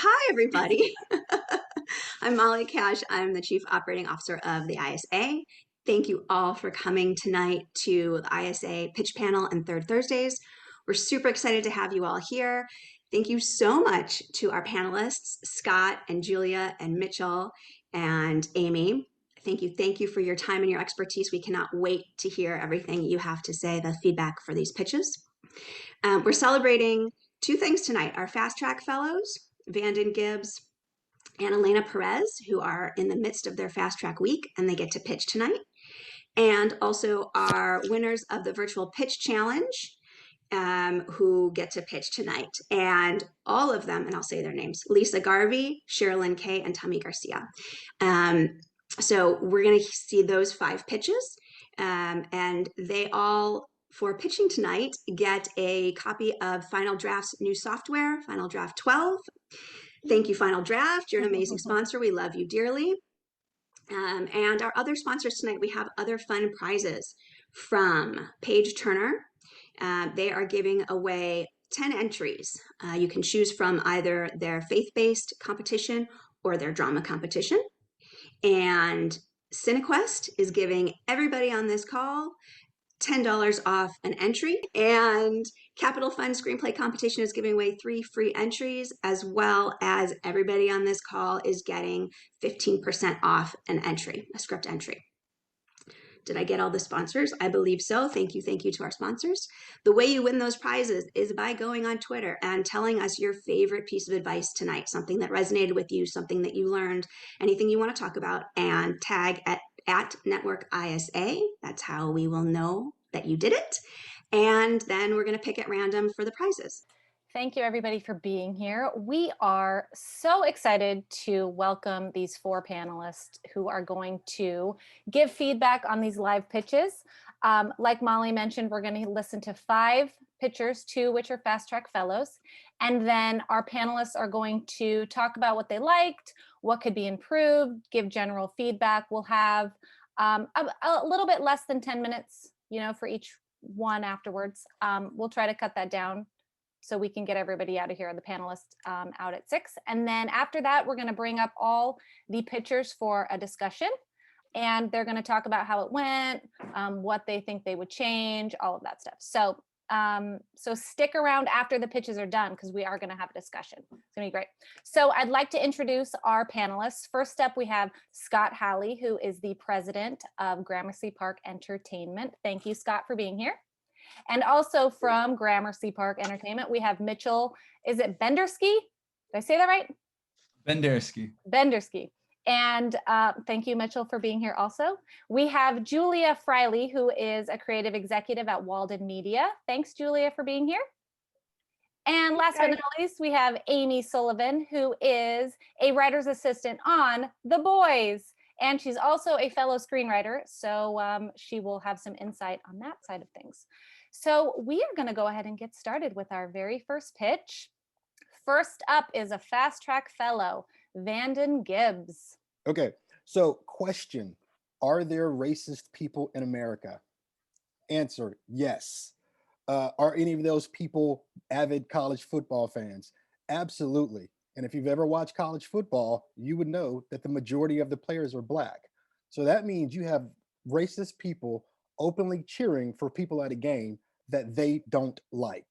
Hi, everybody. I'm Molly Kasch. I'm the Chief Operating Officer of the ISA. Thank you all for coming tonight to the ISA Pitch Panel and Third Thursdays. We're super excited to have you all here. Thank you so much to our panelists, Scott and Julia and Mitchell and Amy. Thank you for your time and your expertise. We cannot wait to hear everything you have to say, the feedback for these pitches. We're celebrating two things tonight: our Fast Track Fellows, Vandon, Gibbs, and Elena, Perez, who are in the midst of their Fast Track week, and they get to pitch tonight. And also our winners of the Virtual Pitch Challenge, who get to pitch tonight. And all of them, and I'll say their names: Lisa Garvey, Sharilyn Kyle, and Tommy Garcia. So we're going to see those 5 pitches, and they all, for pitching tonight, get a copy of Final Draft's new software, Final Draft 12. Thank you, Final Draft. You're an amazing sponsor. We love you dearly. And our other sponsors tonight, we have other fun prizes from Page Turner. They are giving away 10 entries. You can choose from either their faith-based competition or their drama competition. And CineQuest is giving everybody on this call $10 off an entry, and Capital Fund Screenplay Competition is giving away 3 free entries, as well as everybody on this call is getting 15% off an entry, a script entry. Did I get all the sponsors? I believe so. Thank you to our sponsors. The way you win those prizes is by going on Twitter and telling us your favorite piece of advice tonight, something that resonated with you, something that you learned, anything you want to talk about, and tag at Network ISA. That's how we will know that you did it. And then we're going to pick at random for the prizes. Thank you, everybody, for being here. We are so excited to welcome these 4 panelists who are going to give feedback on these live pitches. Like Molly mentioned, we're going to listen to 5 pitchers, 2 which are Fast Track Fellows. And then our panelists are going to talk about what they liked, what could be improved, give general feedback. We'll have a little bit less than 10 minutes, for each one afterwards. We'll try to cut that down so we can get everybody out of here, the panelists out at 6. And then after that, we're going to bring up all the pitchers for a discussion. And they're going to talk about how it went, what they think they would change, all of that stuff. So stick around after the pitches are done, because we are going to have a discussion. It's going to be great. So I'd like to introduce our panelists. First up, we have Scott Halley, who is the president of Gramercy Park Entertainment. Thank you, Scott, for being here. And also from Gramercy Park Entertainment, we have Mitchell. Is it Bendersky? Did I say that right? Bendersky. Bendersky. And thank you, Mitchell, for being here also. We have Julia Friley, who is a creative executive at Walden Media. Thanks, Julia, for being here. And last but not least, we have Amy Sullivan, who is a writer's assistant on The Boys. And she's also a fellow screenwriter, so she will have some insight on that side of things. So we are going to go ahead and get started with our very first pitch. First up is a Fast Track Fellow, Vandon Gibbs. Okay, so question: are there racist people in America? Answer: yes. Are any of those people avid college football fans? Absolutely. And if you've ever watched college football, you would know that the majority of the players are Black. So that means you have racist people openly cheering for people at a game that they don't like.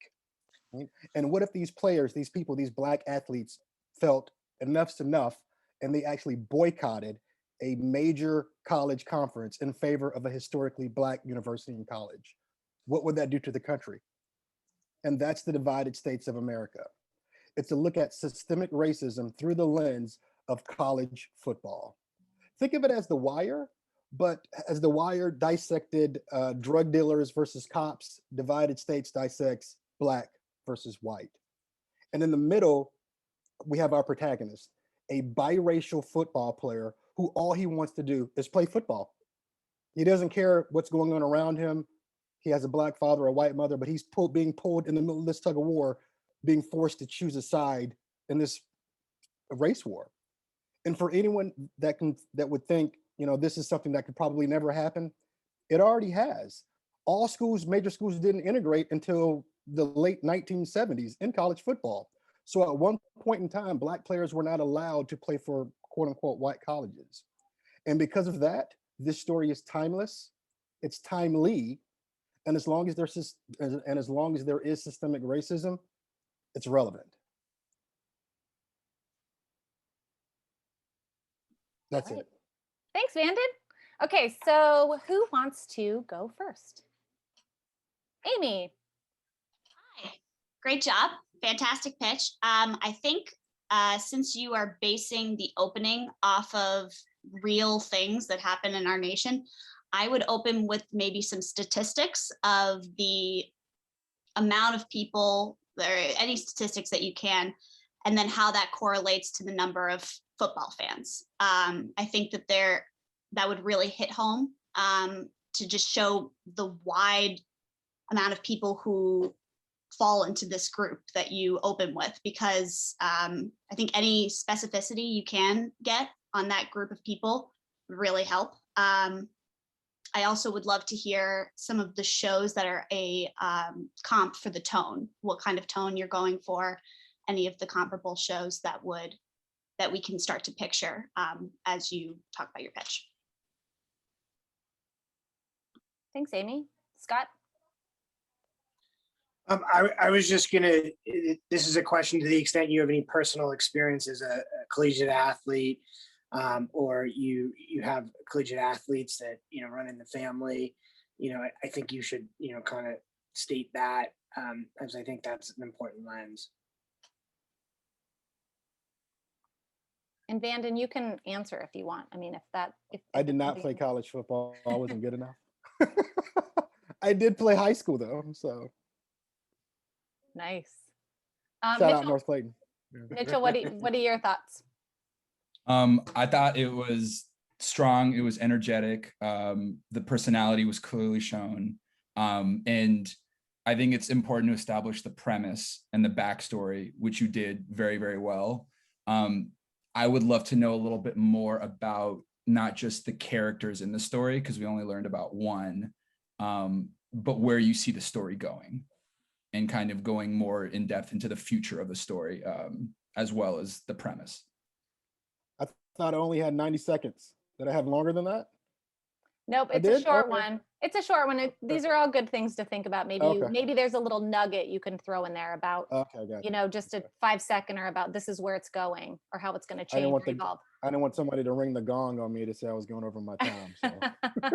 Right? And what if these players, these people, these Black athletes felt enough's enough and they actually boycotted a major college conference in favor of a historically Black university and college? What would that do to the country? And that's the divided states of America. It's a look at systemic racism through the lens of college football. Think of it as The Wire, but as The Wire dissected drug dealers versus cops, divided states dissects Black versus white. And in the middle, we have our protagonist, a biracial football player who all he wants to do is play football. He doesn't care what's going on around him. He has a Black father, a white mother, but he's being pulled in the middle of this tug of war, being forced to choose a side in this race war. And for anyone that would think, this is something that could probably never happen, it already has. All schools, major schools, didn't integrate until the late 1970s in college football. So at one point in time, Black players were not allowed to play for quote unquote white colleges. And because of that, this story is timeless, it's timely, and as long as there is systemic racism, it's relevant. That's it. Thanks, Vandon. Okay, so who wants to go first? Amy. Hi, great job. Fantastic pitch. I think since you are basing the opening off of real things that happen in our nation, I would open with maybe some statistics of the amount of people, or any statistics that you can, and then how that correlates to the number of football fans. I think that would really hit home to just show the wide amount of people who fall into this group that you open with, because I think any specificity you can get on that group of people would really help. I also would love to hear some of the shows that are a comp for the tone, what kind of tone you're going for, any of the comparable shows that we can start to picture as you talk about your pitch. Thanks, Amy. Scott? I was just gonna, this is a question to the extent you have any personal experience as a collegiate athlete, or you have collegiate athletes that, run in the family, I think you should, kind of state that, as I think that's an important lens. And Vandon, you can answer if you want. I mean, if I did not play college football. I wasn't good enough. I did play high school though, so. Nice. Shout Mitchell, out North Clayton. Mitchell, what are your thoughts? I thought it was strong. It was energetic. The personality was clearly shown. And I think it's important to establish the premise and the backstory, which you did very, very well. I would love to know a little bit more about not just the characters in the story, because we only learned about one, but where you see the story going, and kind of going more in depth into the future of the story, as well as the premise. I thought I only had 90 seconds. Did I have longer than that? Nope, it's a short one. It's a short one. These are all good things to think about. Maybe there's a little nugget you can throw in there about, just a 5-second or about this is where it's going or how it's going to change or evolve. I didn't want somebody to ring the gong on me to say I was going over my time. So.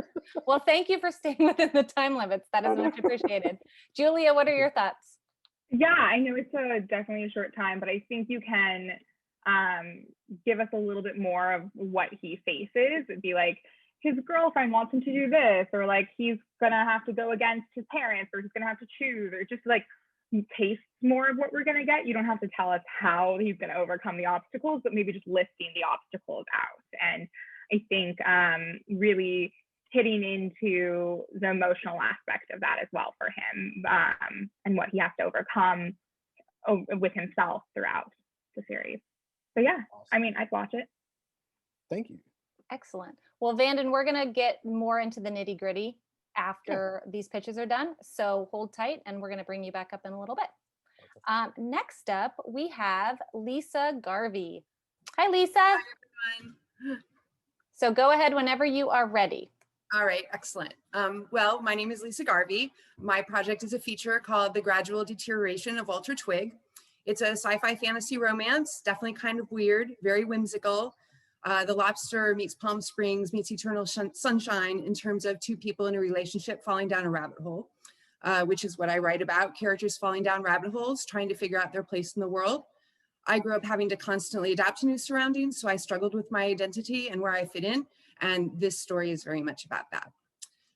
Well, thank you for staying within the time limits. That is much appreciated. Julia, what are your thoughts? Yeah, I know it's definitely a short time, but I think you can give us a little bit more of what he faces. It'd be like, his girlfriend wants him to do this, or like he's gonna have to go against his parents, or he's gonna have to choose, or just like taste more of what we're gonna get. You don't have to tell us how he's gonna overcome the obstacles, but maybe just listing the obstacles out. And I think really hitting into the emotional aspect of that as well for him, and what he has to overcome with himself throughout the series. So yeah, awesome. I mean, I'd watch it. Thank you. Excellent. Well, Vandon, we're going to get more into the nitty gritty after these pitches are done. So hold tight and we're going to bring you back up in a little bit. Next up, we have Lisa Garvey. Hi, Lisa. Hi, everyone. So go ahead whenever you are ready. All right, excellent. Well, my name is Lisa Garvey. My project is a feature called The Gradual Deterioration of Walter Twig. It's a sci-fi fantasy romance, definitely kind of weird, very whimsical. The Lobster meets Palm Springs meets Eternal Sunshine in terms of two people in a relationship falling down a rabbit hole, which is what I write about, characters falling down rabbit holes, trying to figure out their place in the world. I grew up having to constantly adapt to new surroundings, so I struggled with my identity and where I fit in, and this story is very much about that.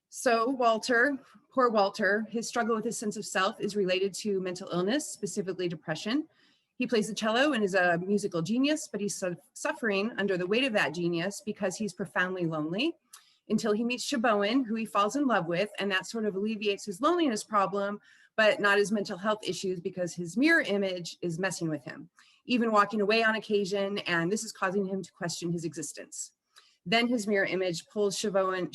So Walter, poor Walter, his struggle with his sense of self is related to mental illness, specifically depression. He plays the cello and is a musical genius, but he's suffering under the weight of that genius because he's profoundly lonely until he meets Shaboan, who he falls in love with, and that sort of alleviates his loneliness problem, but not his mental health issues because his mirror image is messing with him, even walking away on occasion, and this is causing him to question his existence. Then his mirror image pulls Shaboan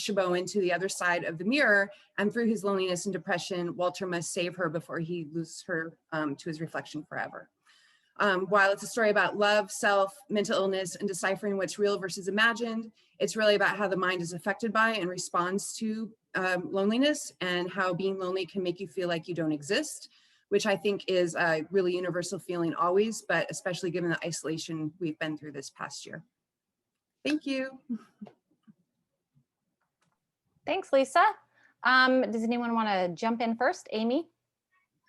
to the other side of the mirror, and through his loneliness and depression, Walter must save her before he loses her to his reflection forever. While it's a story about love, self, mental illness, and deciphering what's real versus imagined, it's really about how the mind is affected by and responds to loneliness, and how being lonely can make you feel like you don't exist, which I think is a really universal feeling always, but especially given the isolation we've been through this past year. Thank you. Thanks, Lisa. Does anyone want to jump in first? Amy,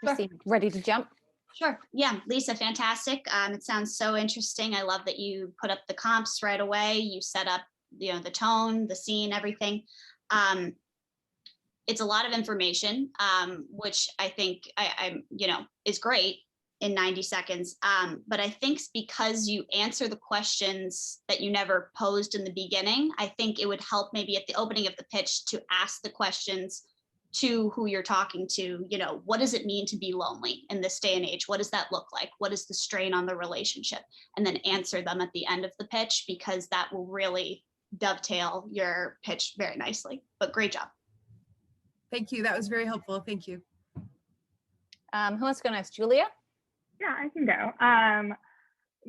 Sure. Ready to jump? Sure. Yeah, Lisa, fantastic. It sounds so interesting. I love that you put up the comps right away. You set up, the tone, the scene, everything. It's a lot of information, which I think is great in 90 seconds. But I think because you answer the questions that you never posed in the beginning, I think it would help maybe at the opening of the pitch to ask the questions to who you're talking to. What does it mean to be lonely in this day and age? What does that look like? What is the strain on the relationship? And then answer them at the end of the pitch, because that will really dovetail your pitch very nicely. But great job. Thank you. That was very helpful. Thank you. Who wants to go next? Julia? Yeah, I can go.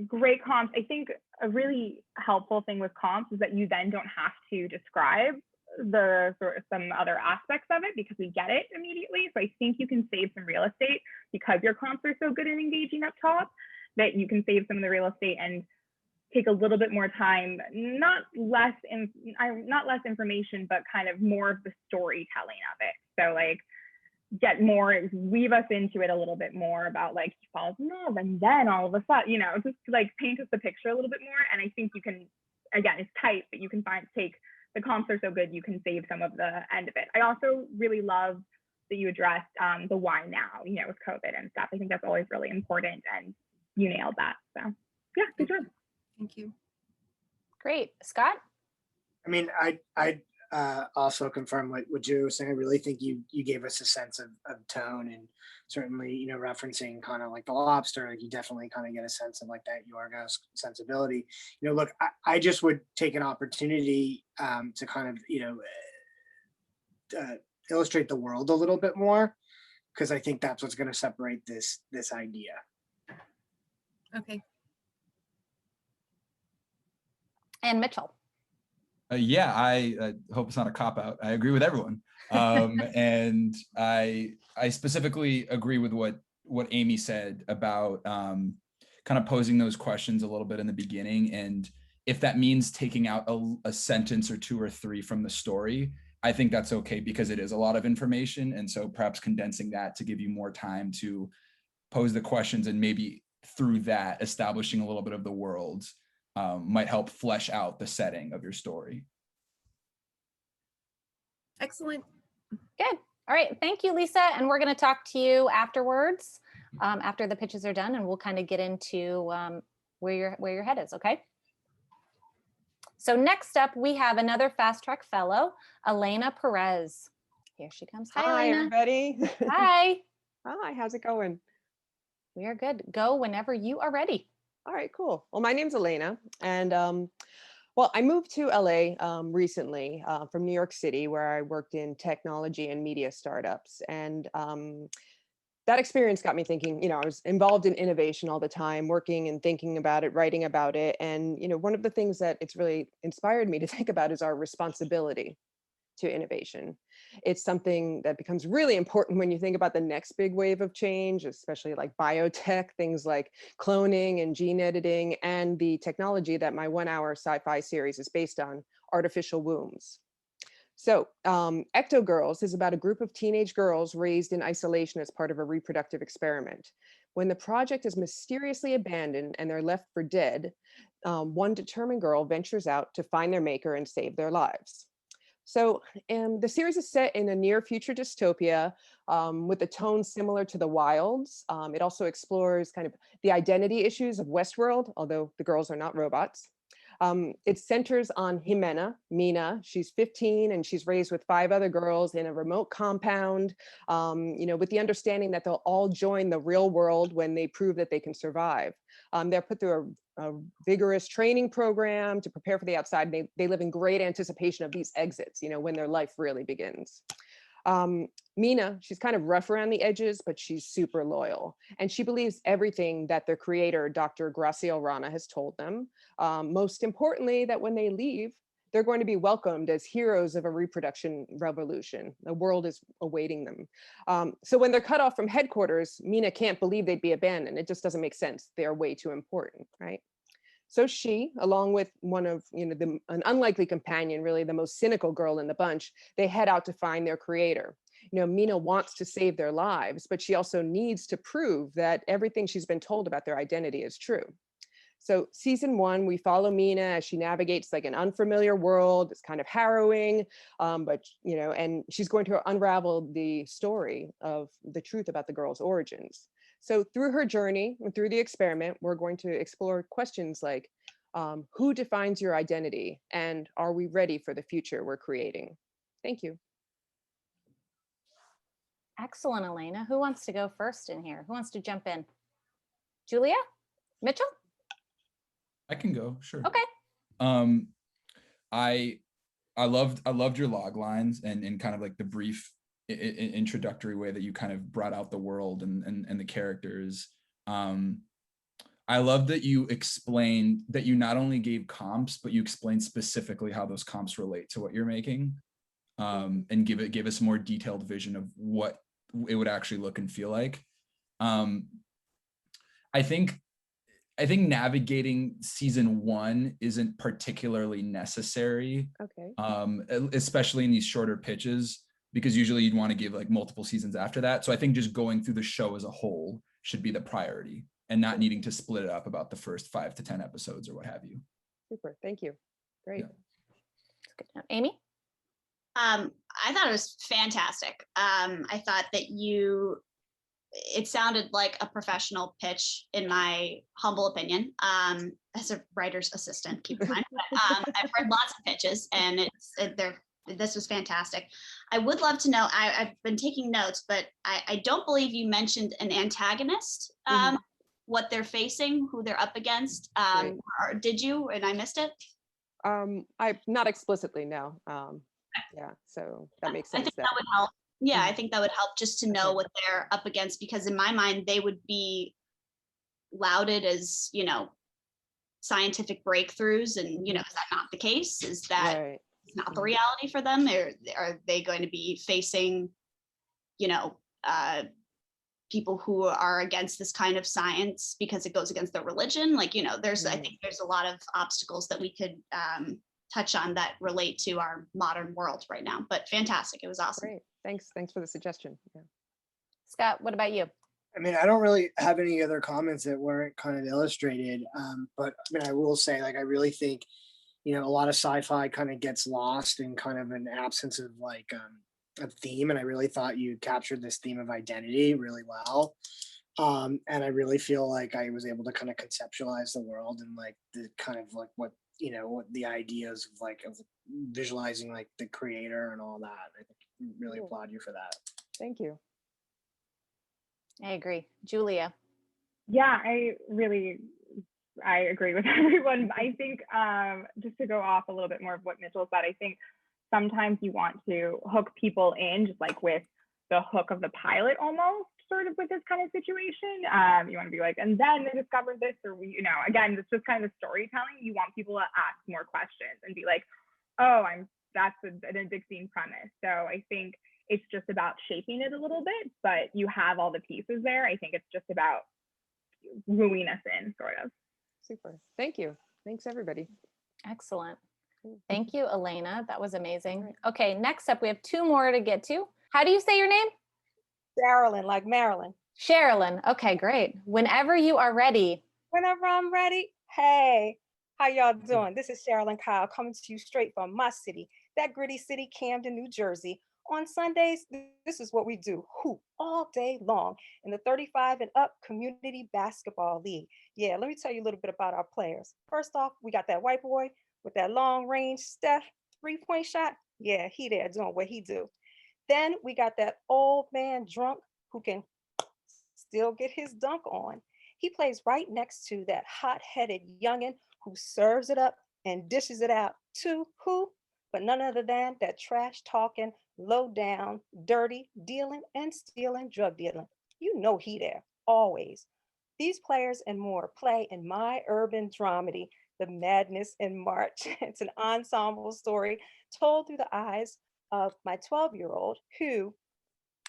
Great comps. I think a really helpful thing with comps is that you then don't have to describe the sort of some other aspects of it, because we get it immediately. So I think you can save some real estate, because your comps are so good and engaging up top, that you can save some of the real estate and take a little bit more time, not less information, but kind of more of the storytelling of it. So like weave us into it a little bit more about like he falls in love and then all of a sudden, just like paint us the picture a little bit more. And I think you can, again, it's tight, but you can take the comps are so good, you can save some of the end of it. I also really love that you addressed the why now, with COVID and stuff. I think that's always really important, and you nailed that. So yeah, good job. Thank you. Great. Scott? I mean, I also confirm what Julia was saying. I really think you gave us a sense of tone, and certainly, referencing kind of like the lobster, like you definitely kind of get a sense of like that Yorgos sensibility. Look, I just would take an opportunity to kind of, illustrate the world a little bit more, because I think that's what's going to separate this idea. Okay. And Mitchell? Yeah, I hope it's not a cop-out. I agree with everyone. And I specifically agree with what Amy said about kind of posing those questions a little bit in the beginning. And if that means taking out a sentence or two or three from the story, I think that's okay, because it is a lot of information. And so perhaps condensing that to give you more time to pose the questions, and maybe through that establishing a little bit of the world might help flesh out the setting of your story. Excellent. Good. All right. Thank you, Lisa. And we're going to talk to you afterwards, after the pitches are done, and we'll kind of get into where your head is. Okay. So next up, we have another Fast Track Fellow, Elena Perez. Here she comes. Hi, Elena. Everybody. Hi. Hi, how's it going? We are good. Go whenever you are ready. All right, cool. Well, my name's Elena, and well, I moved to LA recently from New York City, where I worked in technology and media startups. And that experience got me thinking, I was involved in innovation all the time, working and thinking about it, writing about it. And, one of the things that it's really inspired me to think about is our responsibility to innovation. It's something that becomes really important when you think about the next big wave of change, especially like biotech, things like cloning and gene editing, and the technology that my 1-hour sci-fi series is based on, artificial wombs. So Ecto Girls is about a group of teenage girls raised in isolation as part of a reproductive experiment. When the project is mysteriously abandoned and they're left for dead, one determined girl ventures out to find their maker and save their lives. So the series is set in a near future dystopia with a tone similar to The Wilds. It also explores kind of the identity issues of Westworld, although the girls are not robots. It centers on Jimena, Mina. She's 15 and she's raised with 5 other girls in a remote compound, with the understanding that they'll all join the real world when they prove that they can survive. They're put through a vigorous training program to prepare for the outside. They live in great anticipation of these exits, when their life really begins. Mina, she's kind of rough around the edges, but she's super loyal. And she believes everything that their creator, Dr. Gracia has told them. Most importantly, that when they leave, they're going to be welcomed as heroes of a reproduction revolution. The world is awaiting them. So when they're cut off from headquarters, Mina can't believe they'd be abandoned. It just doesn't make sense. They're way too important, right? So she, along with one of, an unlikely companion, really the most cynical girl in the bunch, they head out to find their creator. Mina wants to save their lives, but she also needs to prove that everything she's been told about their identity is true. So season 1, we follow Mina as she navigates like an unfamiliar world. It's kind of harrowing, but and she's going to unravel the story of the truth about the girl's origins. So through her journey and through the experiment, we're going to explore questions like, who defines your identity? And are we ready for the future we're creating? Thank you. Excellent, Elena. Who wants to go first in here? Who wants to jump in? Julia? Mitchell? I can go, sure. Okay. I loved your log lines and kind of like the brief introductory way that you kind of brought out the world and the characters. I love that you explained that you not only gave comps, but you explained specifically how those comps relate to what you're making, and give us a more detailed vision of what it would actually look and feel like. I think navigating season 1 isn't particularly necessary. Okay. Especially in these shorter pitches, because usually you'd want to give like multiple seasons after that. So I think just going through the show as a whole should be the priority and not needing to split it up about the first 5 to 10 episodes or what have you. Super, thank you. Great. Yeah. Amy? I thought it was fantastic. I thought that it sounded like a professional pitch, in my humble opinion, as a writer's assistant, keep in mind. But, I've heard lots of pitches, and this was fantastic. I would love to know, I've been taking notes, but I don't believe you mentioned an antagonist, what they're facing, who they're up against. Or did you, and I missed it? I not explicitly, no. Yeah, so that makes sense. I think that would help. Yeah, I think that would help just to know what they're up against, because in my mind, they would be lauded as, scientific breakthroughs. And, is that not the case? Is that not the reality for them? Are they going to be facing, people who are against this kind of science because it goes against their religion? I think there's a lot of obstacles that we could touch on that relate to our modern world right now. But fantastic. It was awesome. Great. Thanks for the suggestion. Yeah. Scott, what about you? I mean, I don't really have any other comments that weren't kind of illustrated. But I mean, I will say, I really think, a lot of sci-fi kind of gets lost in kind of an absence of a theme. And I really thought you captured this theme of identity really well. And I really feel like I was able to kind of conceptualize the world and the kind of what the ideas of visualizing the creator and all that. I think really applaud you for that. Thank you. I agree. Julia? Yeah, I agree with everyone. I think just to go off a little bit more of what Mitchell said, I think sometimes you want to hook people in, just like with the hook of the pilot almost, sort of with this kind of situation. You want to be like, and then they discovered this, or again, it's just kind of storytelling. You want people to ask more questions and be like, oh, that's an addicting premise. So I think it's just about shaping it a little bit, but you have all the pieces there. I think it's just about wooing us in, sort of. Super. Thank you. Thanks, everybody. Excellent. Thank you, Elena. That was amazing. Okay, next up, we have 2 more to get to. How do you say your name? Sharilyn, like Maryland. Sharilyn. Okay, great. Whenever you are ready. Whenever I'm ready. Hey, how y'all doing? This is Sharilyn Kyle coming to you straight from my city, that gritty city, Camden, New Jersey. On Sundays, this is what we do, hoop all day long in the 35 and up Community Basketball League. Yeah, let me tell you a little bit about our players. First off, we got that white boy with that long range Steph 3-point shot. Yeah, he there doing what he do. Then we got that old man drunk who can still get his dunk on. He plays right next to that hot-headed youngin who serves it up and dishes it out to who? but none other than that trash talking, low down, dirty, dealing and stealing, drug dealing. You know he there, always. These players and more play in my urban dramedy, The Madness in March. It's an ensemble story told through the eyes of my 12-year-old who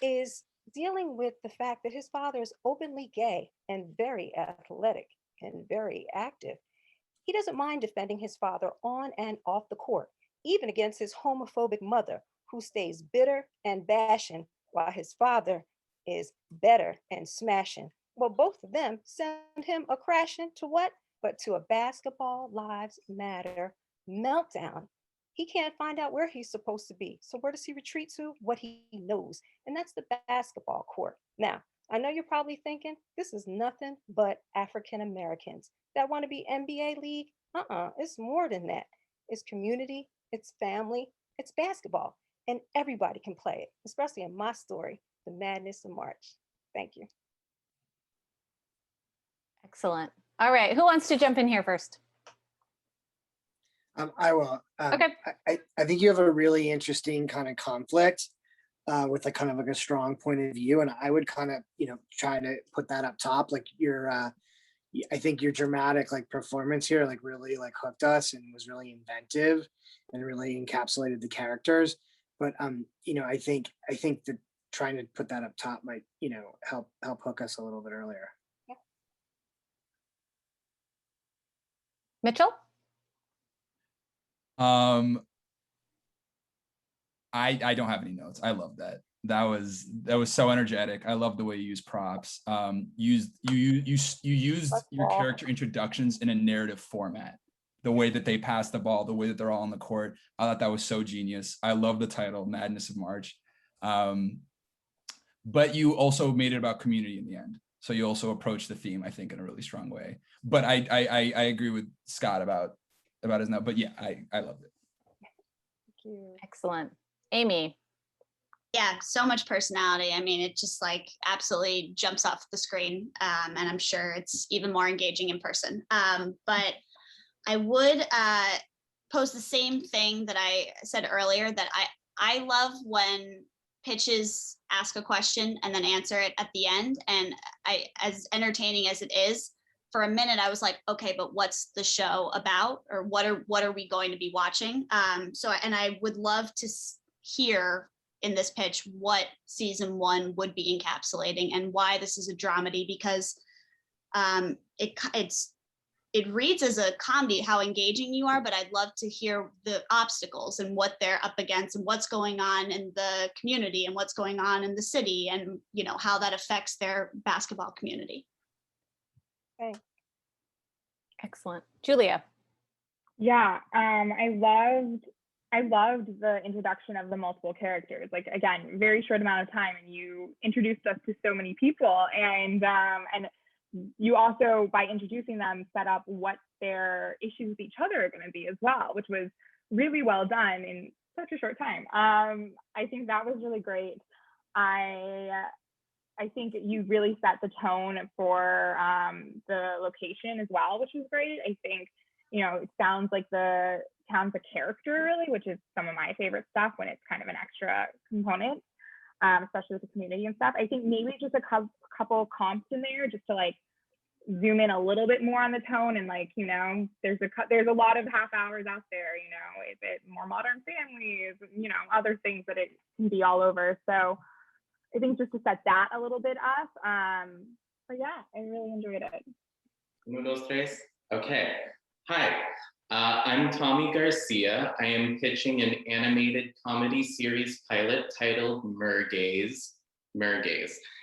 is dealing with the fact that his father is openly gay and very athletic and very active. He doesn't mind defending his father on and off the court, even against his homophobic mother, who stays bitter and bashing while his father is better and smashing. Well, both of them send him a crashing to what? But to a basketball lives matter meltdown. He can't find out where he's supposed to be. So where does he retreat to? What he knows. And that's the basketball court. Now, I know you're probably thinking this is nothing but African Americans that want to be NBA league. It's more than that. It's community, it's family, it's basketball. And everybody can play it, especially in my story, The Madness in March. Thank you. Excellent. All right, who wants to jump in here first? I will. Okay. I think you have a really interesting kind of conflict with a kind of like a strong point of view, and I would kind of try to put that up top. Like I think your dramatic like performance here like really like hooked us and was really inventive and really encapsulated the characters. But I think that trying to put that up top might help hook us a little bit earlier. Mitchell? I don't have any notes. I love that. That was so energetic. I love the way you use props. You used your character introductions in a narrative format. The way that they pass the ball, the way that they're all on the court. I thought that was so genius. I love the title, Madness of March. But you also made it about community in the end. So you also approached the theme, I think, in a really strong way. But I agree with Scott about his note. But yeah, I loved it. Thank you. Excellent. Amy? Yeah, so much personality. I mean, it just like absolutely jumps off the screen. And I'm sure it's even more engaging in person. But I would pose the same thing that I said earlier, that I love when pitches ask a question and then answer it at the end. And as entertaining as it is, for a minute I was like, okay, but what's the show about, or what are we going to be watching? And I would love to hear in this pitch what season 1 would be encapsulating and why this is a dramedy, because it reads as a comedy, how engaging you are, but I'd love to hear the obstacles and what they're up against and what's going on in the community and what's going on in the city, and how that affects their basketball community. Thanks. Excellent. Julia? Yeah, I loved the introduction of the multiple characters. Like, again, very short amount of time, and you introduced us to so many people, and you also, by introducing them, set up what their issues with each other are going to be as well, which was really well done in such a short time. I think that was really great. I think you really set the tone for the location as well, which was great. I think, it sounds like the town's a character really, which is some of my favorite stuff when it's kind of an extra component, especially with the community and stuff. I think maybe just a couple comps in there just to like zoom in a little bit more on the tone, and like, there's a lot of half hours out there, is it more Modern Families, other things that it can be all over. So I think just to set that a little bit up. But yeah, I really enjoyed it. Uno, dos, tres. Okay. Hi, I'm Tommy Garcia. I am pitching an animated comedy series pilot titled Mergaze.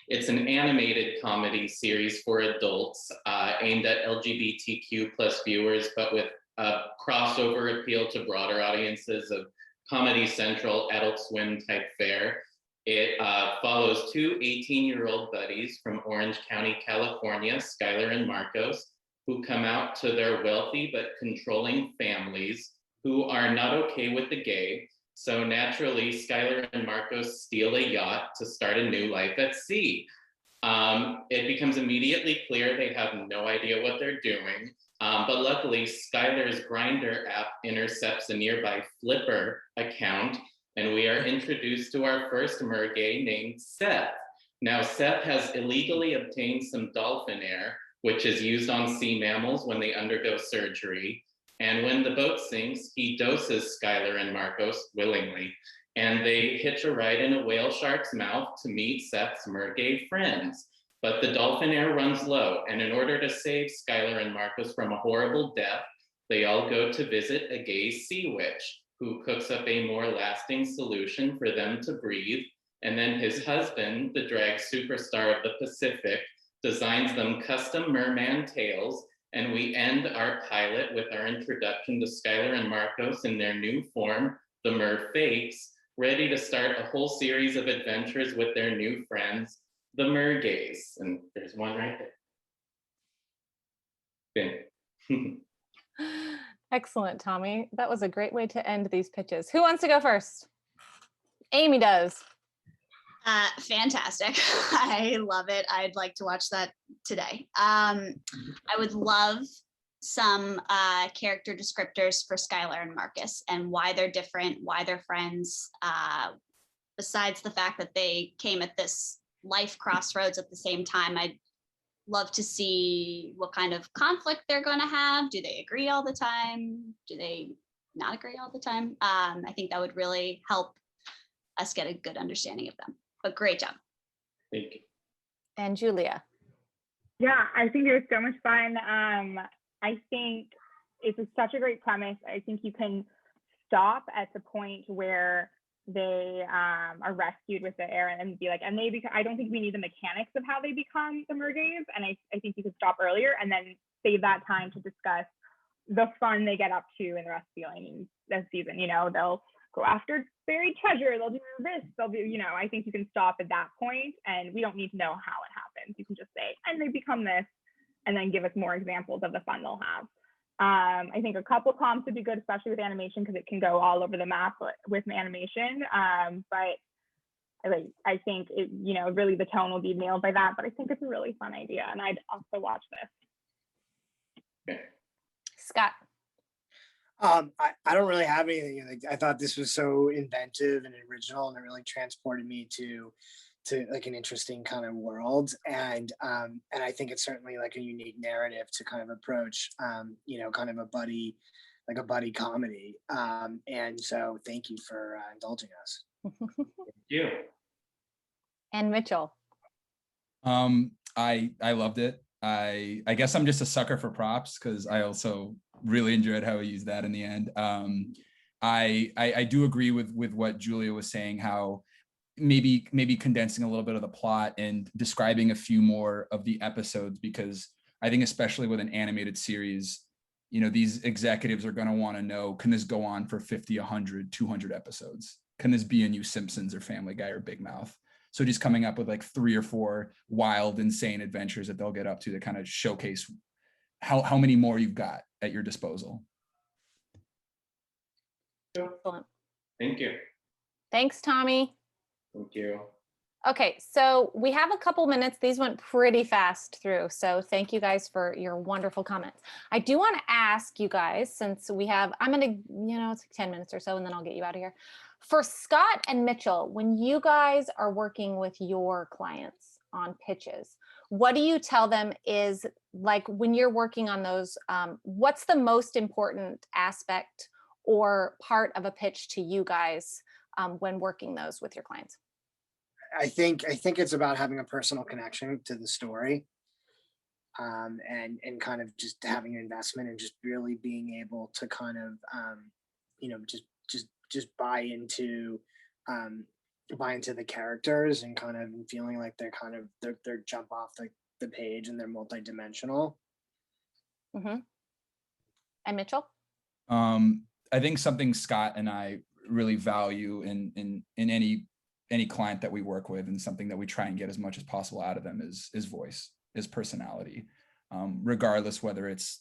It's an animated comedy series for adults aimed at LGBTQ plus viewers, but with a crossover appeal to broader audiences of Comedy Central, Adult Swim type fare. It follows two 18-year-old buddies from Orange County, California, Skylar and Marcos, who come out to their wealthy but controlling families who are not okay with the gay. So naturally, Skylar and Marcos steal a yacht to start a new life at sea. It becomes immediately clear they have no idea what they're doing. But luckily, Skylar's Grindr app intercepts a nearby Flipper account, and we are introduced to our first mergay named Seth. Now, Seth has illegally obtained some dolphin air, which is used on sea mammals when they undergo surgery. And when the boat sinks, he doses Skylar and Marcos willingly, and they hitch a ride in a whale shark's mouth to meet Seth's mergay friends. But the dolphin air runs low, and in order to save Skylar and Marcos from a horrible death, they all go to visit a gay sea witch who cooks up a more lasting solution for them to breathe. And then his husband, the drag superstar of the Pacific, designs them custom merman tails, and we end our pilot with our introduction to Skylar and Marcos in their new form, the Merfakes, ready to start a whole series of adventures with their new friends, the Mergays. And there's one right there. Excellent, Tommy. That was a great way to end these pitches. Who wants to go first? Amy does. Fantastic. I love it. I'd like to watch that today. I would love some character descriptors for Skylar and Marcus and why they're different, why they're friends, besides the fact that they came at this life crossroads at the same time. I'd love to see what kind of conflict they're going to have. Do they agree all the time? Do they not agree all the time? I think that would really help us get a good understanding of them. But great job. Thank you. And Julia. Yeah, I think it was so much fun. I think it's such a great premise. I think you can stop at the point where they are rescued with the air and be like, and I don't think we need the mechanics of how they become the mergays. And I think you could stop earlier and then save that time to discuss the fun they get up to in the rest of the season. You know, they'll go after buried treasure, they'll do this, they'll do, you know, I think you can stop at that point and we don't need to know how it happens. You can just say, and they become this, and then give us more examples of the fun they'll have. I think a couple comps would be good, especially with animation, because it can go all over the map with animation. But I think it, you know, really the tone will be nailed by that, but I think it's a really fun idea and I'd also watch this. Scott. I don't really have anything. I thought this was so inventive and original, and it really transported me to like an interesting kind of world. And I think it's certainly like a unique narrative to kind of approach, you know, kind of a buddy comedy. And so thank you for indulging us. Thank you. And Mitchell. I loved it. I guess I'm just a sucker for props because I also really enjoyed how he used that in the end. I do agree with what Julia was saying, how maybe condensing a little bit of the plot and describing a few more of the episodes, because I think especially with an animated series, you know, these executives are going to want to know, can this go on for 50, 100, 200 episodes? Can this be a new Simpsons or Family Guy or Big Mouth? So just coming up with like 3 or 4 wild, insane adventures that they'll get up to kind of showcase how many more you've got at your disposal. Excellent. Thank you. Thanks, Tommy. Thank you. Okay, so we have a couple minutes. These went pretty fast through. So thank you guys for your wonderful comments. I do want to ask you guys, since we have, I'm going to, you know, it's like 10 minutes or so, and then I'll get you out of here. For Scott and Mitchell, when you guys are working with your clients on pitches, what do you tell them is, like, when you're working on those, what's the most important aspect or part of a pitch to you guys when working those with your clients? I think it's about having a personal connection to the story, and kind of just having an investment and just really being able to kind of, you know, just buy into the characters and kind of feeling like they're jump off the page and they're multidimensional. Mm-hmm. And Mitchell? I think something Scott and I really value in any client that we work with, and something that we try and get as much as possible out of them is voice, is personality, regardless whether it's,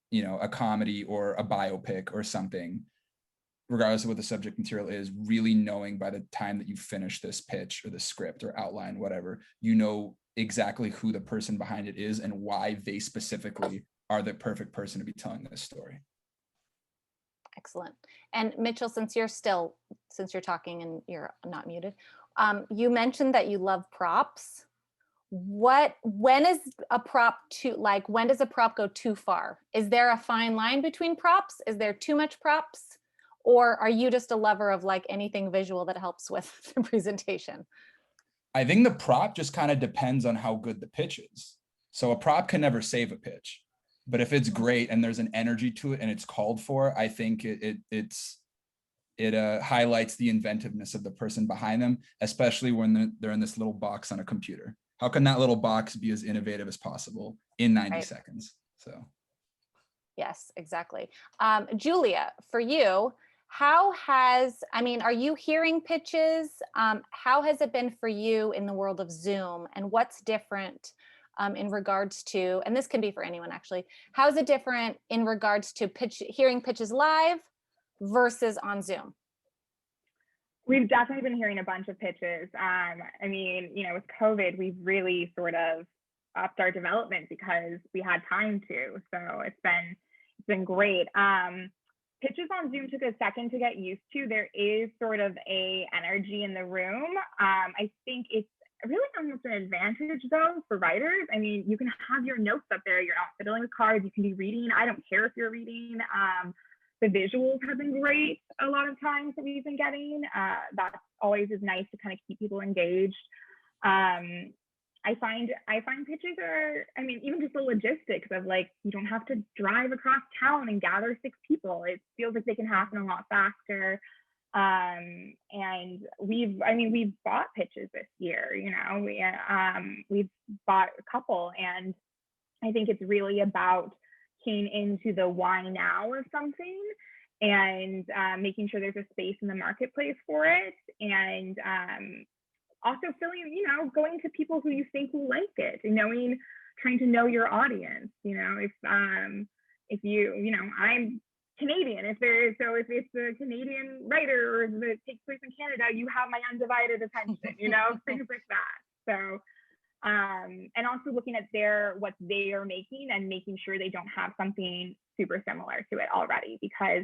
you know, a comedy or a biopic or something. Regardless of what the subject material is, really knowing by the time that you finish this pitch or the script or outline, whatever, you know exactly who the person behind it is and why they specifically are the perfect person to be telling this story. Excellent. And Mitchell, since you're talking and you're not muted, you mentioned that you love props. When is a prop when does a prop go too far? Is there a fine line between props? Is there too much props? Or are you just a lover of like anything visual that helps with the presentation? I think the prop just kind of depends on how good the pitch is. So a prop can never save a pitch, but if it's great and there's an energy to it and it's called for, I think it highlights the inventiveness of the person behind them, especially when they're in this little box on a computer. How can that little box be as innovative as possible in 90 seconds? So. Yes, exactly. Julia, for you, are you hearing pitches? How has it been for you in the world of Zoom, and what's different in regards to, and this can be for anyone actually, how is it different in regards to hearing pitches live versus on Zoom? We've definitely been hearing a bunch of pitches. With COVID, we've really sort of upped our development because we had time to. So it's been great. Pitches on Zoom took a second to get used to. There is sort of a energy in the room. I think it's really almost an advantage though for writers. I mean, you can have your notes up there. You're not fiddling with cards. You can be reading. I don't care if you're reading. The visuals have been great a lot of times that we've been getting. That always is nice to kind of keep people engaged. I find pitches are, even just the logistics of like, you don't have to drive across town and gather 6 people. It feels like they can happen a lot faster. And we've bought pitches this year, we've bought a couple, and I think it's really about keying into the why now of something and making sure there's a space in the marketplace for it, and also filling, going to people who you think will like it, and trying to know your audience. If I'm Canadian, if it's a Canadian writer or that takes place in Canada, you have my undivided attention, things like that. So and also looking at what they are making and making sure they don't have something super similar to it already, because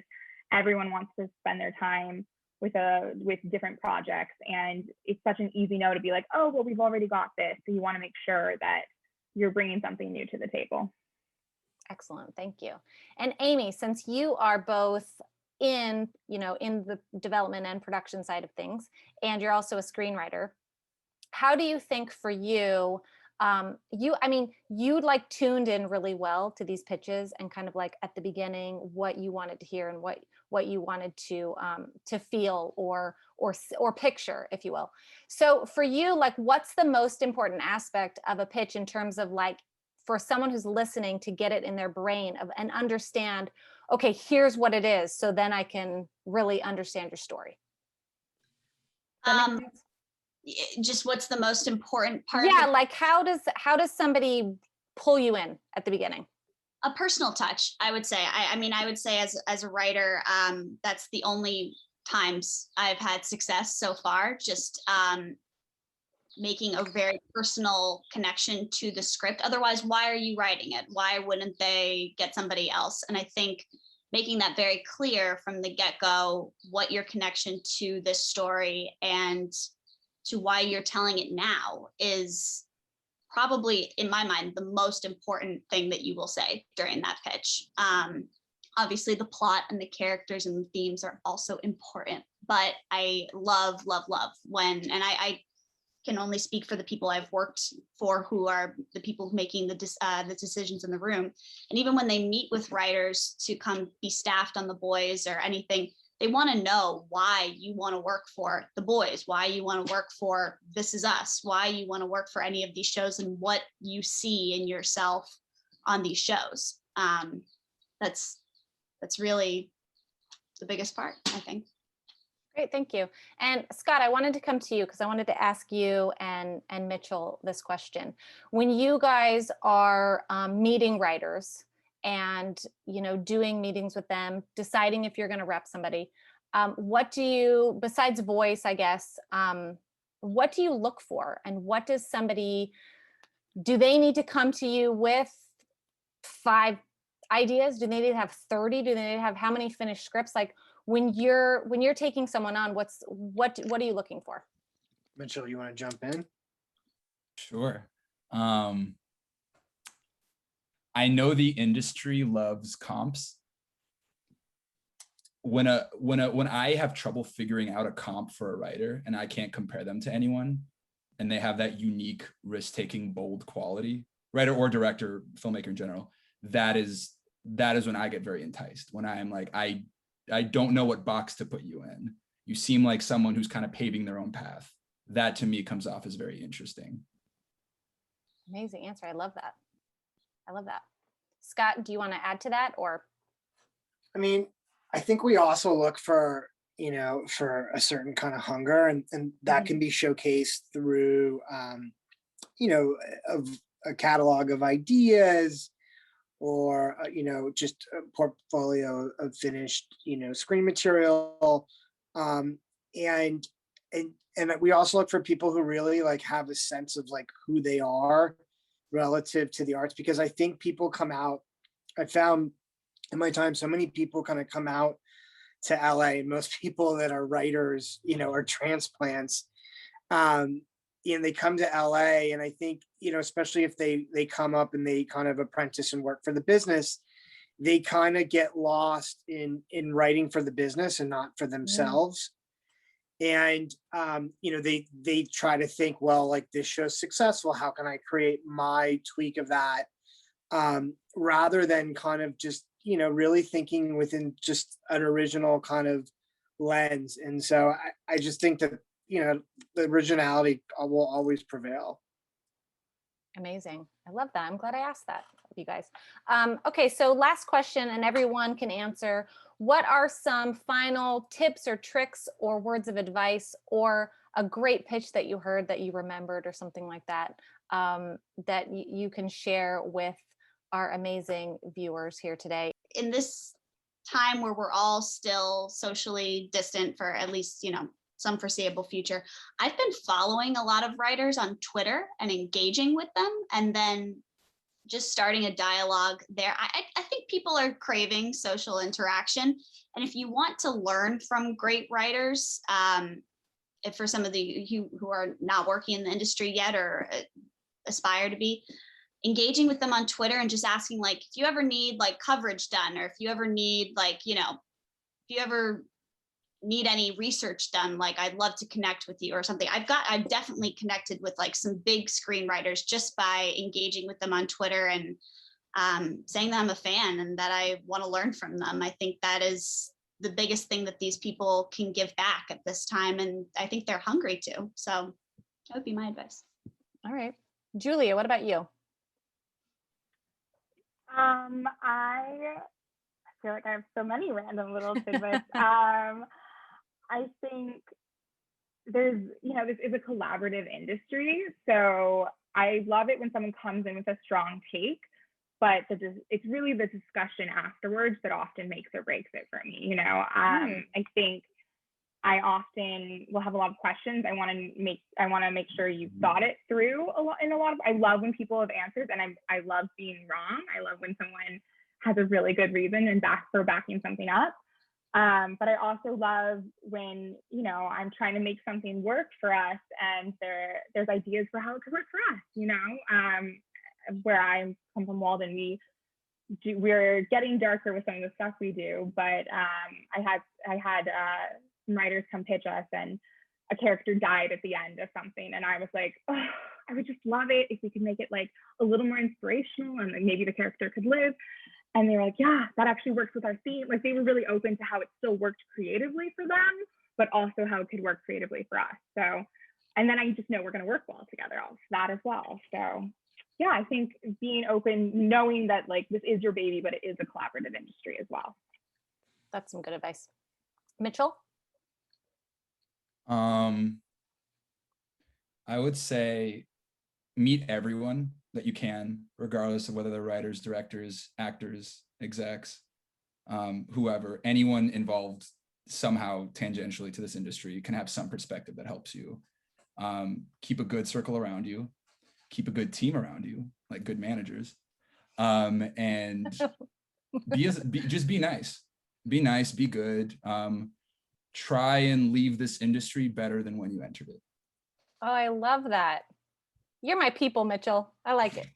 everyone wants to spend their time with different projects, and it's such an easy no to be like, oh, well, we've already got this. So you want to make sure that you're bringing something new to the table. Excellent, thank you. And Amy, since you are both in the development and production side of things, and you're also a screenwriter, how do you think for you, you like tuned in really well to these pitches and kind of like at the beginning what you wanted to hear and what you wanted to feel or picture, if you will. So for you, like, what's the most important aspect of a pitch in terms of like, for someone who's listening to get it in their brain and understand, okay, here's what it is, so then I can really understand your story? Just what's the most important part? Yeah, like how does somebody pull you in at the beginning? A personal touch, I would say. I would say as a writer, that's the only times I've had success so far. Just making a very personal connection to the script. Otherwise, why are you writing it? Why wouldn't they get somebody else? And I think making that very clear from the get-go, what your connection to this story and to why you're telling it now is probably, in my mind, the most important thing that you will say during that pitch. Obviously, the plot and the characters and the themes are also important, but I love when, and I can only speak for the people I've worked for, who are the people making the decisions in the room. And even when they meet with writers to come be staffed on The Boys or anything, they want to know why you want to work for The Boys, why you want to work for This Is Us, why you want to work for any of these shows, and what you see in yourself on these shows. That's really the biggest part, I think. Great, thank you. And Scott, I wanted to come to you because I wanted to ask you and Mitchell this question. When you guys are meeting writers and doing meetings with them, deciding if you're going to rep somebody, what do you, besides voice, I guess, what do you look for, and what does somebody do they need to come to you with 5 ideas? Do they need to have 30? Do they need to have how many finished scripts? Like when you're taking someone on, what are you looking for? Mitchell, you want to jump in? Sure. I know the industry loves comps. When I have trouble figuring out a comp for a writer and I can't compare them to anyone, and they have that unique risk-taking, bold quality, writer or director, filmmaker in general, that is when I get very enticed. When I'm like, I don't know what box to put you in. You seem like someone who's kind of paving their own path. That to me comes off as very interesting. Amazing answer. I love that. Scott, do you want to add to that, or? I mean, I think we also look for, for a certain kind of hunger, and that can be showcased through, of a catalog of ideas, or, just a portfolio of finished, screen material. And we also look for people who really like have a sense of like who they are relative to the arts, because I think people come out, I found in my time, so many people kind of come out to LA, and most people that are writers, are transplants. And they come to LA, and I think, especially if they come up and they kind of apprentice and work for the business, they kind of get lost in writing for the business and not for themselves. And, they try to think, well, like this show's successful, how can I create my tweak of that? Rather than kind of just, really thinking within just an original kind of lens. And so I just think that, the originality will always prevail. Amazing. I love that. I'm glad I asked that of you guys. Okay, so last question, and everyone can answer. What are some final tips or tricks or words of advice, or a great pitch that you heard that you remembered, or something like that, that you can share with our amazing viewers here today? In this time where we're all still socially distant for at least, some foreseeable future, I've been following a lot of writers on Twitter and engaging with them, and then just starting a dialogue there. I think people are craving social interaction. And if you want to learn from great writers, if for some of you who are not working in the industry yet or aspire to be, engaging with them on Twitter and just asking, like, if you ever need like coverage done, or if you ever need like, if you ever need any research done, like I'd love to connect with you or something. I've definitely connected with like some big screenwriters just by engaging with them on Twitter and saying that I'm a fan and that I want to learn from them. I think that is the biggest thing that these people can give back at this time. And I think they're hungry too. So that would be my advice. All right. Julia, what about you? I feel like I have so many random little tidbits. I think there's, this is a collaborative industry. So I love it when someone comes in with a strong take, but it's really the discussion afterwards that often makes or breaks it for me. I think I often will have a lot of questions. I want to make sure you've thought it through I love when people have answers, and I love being wrong. I love when someone has a really good reason and backing something up. But I also love when, I'm trying to make something work for us, and there's ideas for how it could work for us, where I come from Walden, we're getting darker with some of the stuff we do, but I had some writers come pitch us, and a character died at the end of something, and I was like, oh, I would just love it if we could make it like a little more inspirational, and like maybe the character could live. And they were like, yeah, that actually works with our theme. Like they were really open to how it still worked creatively for them, but also how it could work creatively for us. So, and then I just know we're going to work well together off that as well. So yeah, I think being open, knowing that like this is your baby, but it is a collaborative industry as well. That's some good advice. Mitchell? I would say meet everyone that you can, regardless of whether they're writers, directors, actors, execs, whoever, anyone involved somehow tangentially to this industry can have some perspective that helps you. Keep a good circle around you. keep a good team around you, like good managers, and just be nice, be good. Try and leave this industry better than when you entered it. Oh, I love that. You're my people, Mitchell. I like it.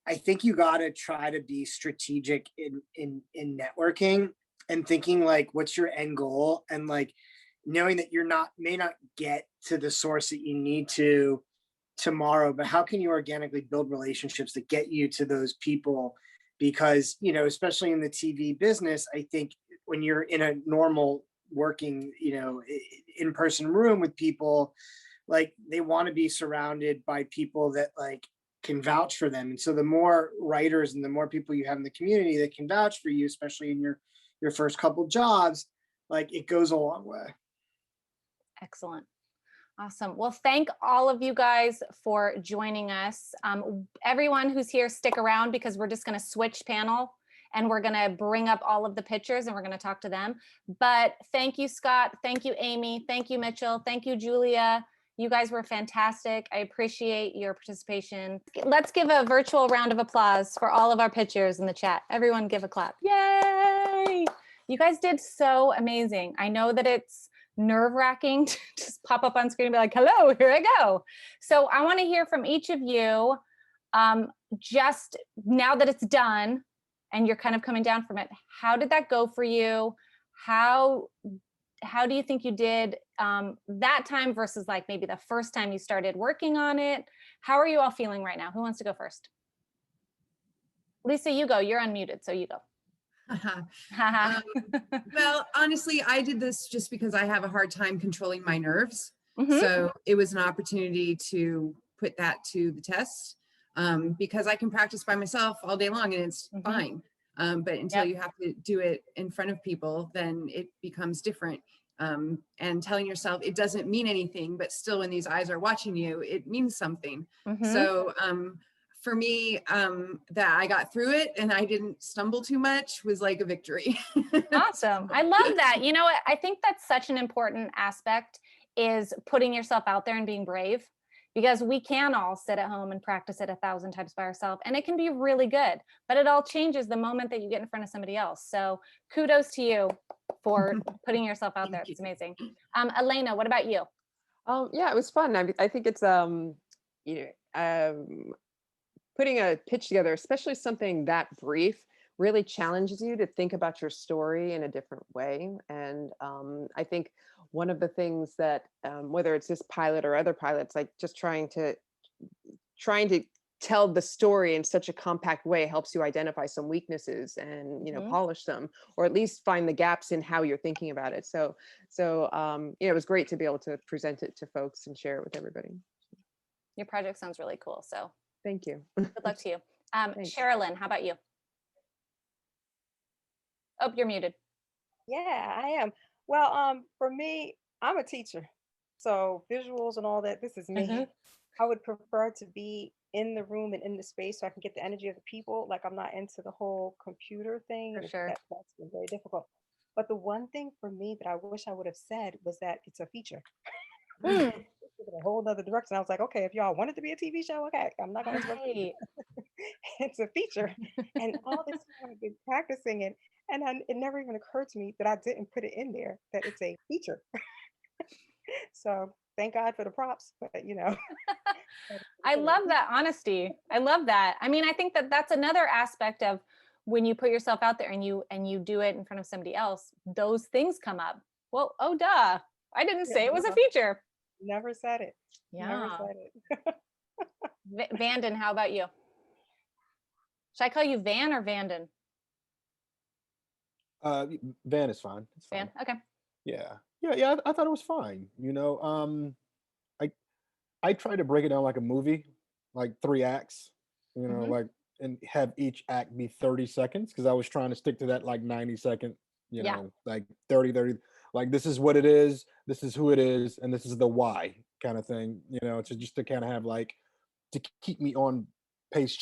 I think you got to try to be strategic in networking and thinking like, what's your end goal? And like knowing that may not get to the source that you need to tomorrow, but how can you organically build relationships that get you to those people? Because, you know, especially in the TV business, I think when you're in a normal working, you know, in-person room with people, like they want to be surrounded by people that like can vouch for them. And so the more writers and the more people you have in the community that can vouch for you, especially in your first couple jobs, like it goes a long way. Excellent. Awesome. Well, thank all of you guys for joining us. Everyone who's here, stick around because we're just going to switch panel and we're going to bring up all of the pictures and we're going to talk to them. But thank you, Scott. Thank you, Amy. Thank you, Mitchell. Thank you, Julia. You guys were fantastic. I appreciate your participation. Let's give a virtual round of applause for all of our pictures in the chat. Everyone give a clap. Yay! You guys did so amazing. I know that it's nerve-wracking to just pop up on screen and be like, hello, here I go. So I want to hear from each of you, just now that it's done and you're kind of coming down from it, how did that go for you? How do you think you did that time versus like maybe the first time you started working on it? How are you all feeling right now? Who wants to go first? Lisa, you go. You're unmuted, so you go. Well, honestly, I did this just because I have a hard time controlling my nerves. Mhm. So it was an opportunity to put that to the test because I can practice by myself all day long and it's fine. But until you have to do it in front of people, then it becomes different. And telling yourself it doesn't mean anything, but still when these eyes are watching you, it means something. So for me, that I got through it and I didn't stumble too much was like a victory. Awesome. I love that. You know what? I think that's such an important aspect is putting yourself out there and being brave, because we can all sit at home and practice it 1,000 times by ourselves and it can be really good, but it all changes the moment that you get in front of somebody else. So kudos to you for putting yourself out there. It's amazing. Elena, what about you? Yeah, it was fun. I think it's putting a pitch together, especially something that brief, really challenges you to think about your story in a different way. And I think one of the things that, whether it's this pilot or other pilots, like just trying to tell the story in such a compact way helps you identify some weaknesses and, you know, polish them, or at least find the gaps in how you're thinking about it. So it was great to be able to present it to folks and share it with everybody. Your project sounds really cool. So thank you. Good luck to you. Sharilyn, how about you? Oh, you're muted. Yeah, I am. Well, for me, I'm a teacher. So visuals and all that, this is me. I would prefer to be in the room and in the space so I can get the energy of the people. Like I'm not into the whole computer thing. For sure. That's been very difficult. But the one thing for me that I wish I would have said was that it's a feature. It's a whole nother direction. I was like, okay, if y'all want it to be a TV show, okay, I'm not going to. It's a feature. And all this time I've been practicing it, and it never even occurred to me that I didn't put it in there, that it's a feature. So thank God for the props, but you know. I love that honesty. I love that. I mean, I think that that's another aspect of when you put yourself out there and you do it in front of somebody else, those things come up. Well, oh duh, I didn't say it was a feature. Never said it. Yeah. Never said it. Vandon, how about you? Should I call you Van or Vandon? Van is fine. It's fine. Van, okay. Yeah. I thought it was fine. You know, I try to break it down like a movie, like 3 acts. You know, like and have each act be 30 seconds because I was trying to stick to that like 90-second. You know, like 30. Like this is what it is. This is who it is, and this is the why kind of thing. You know, to kind of have like to keep me on pace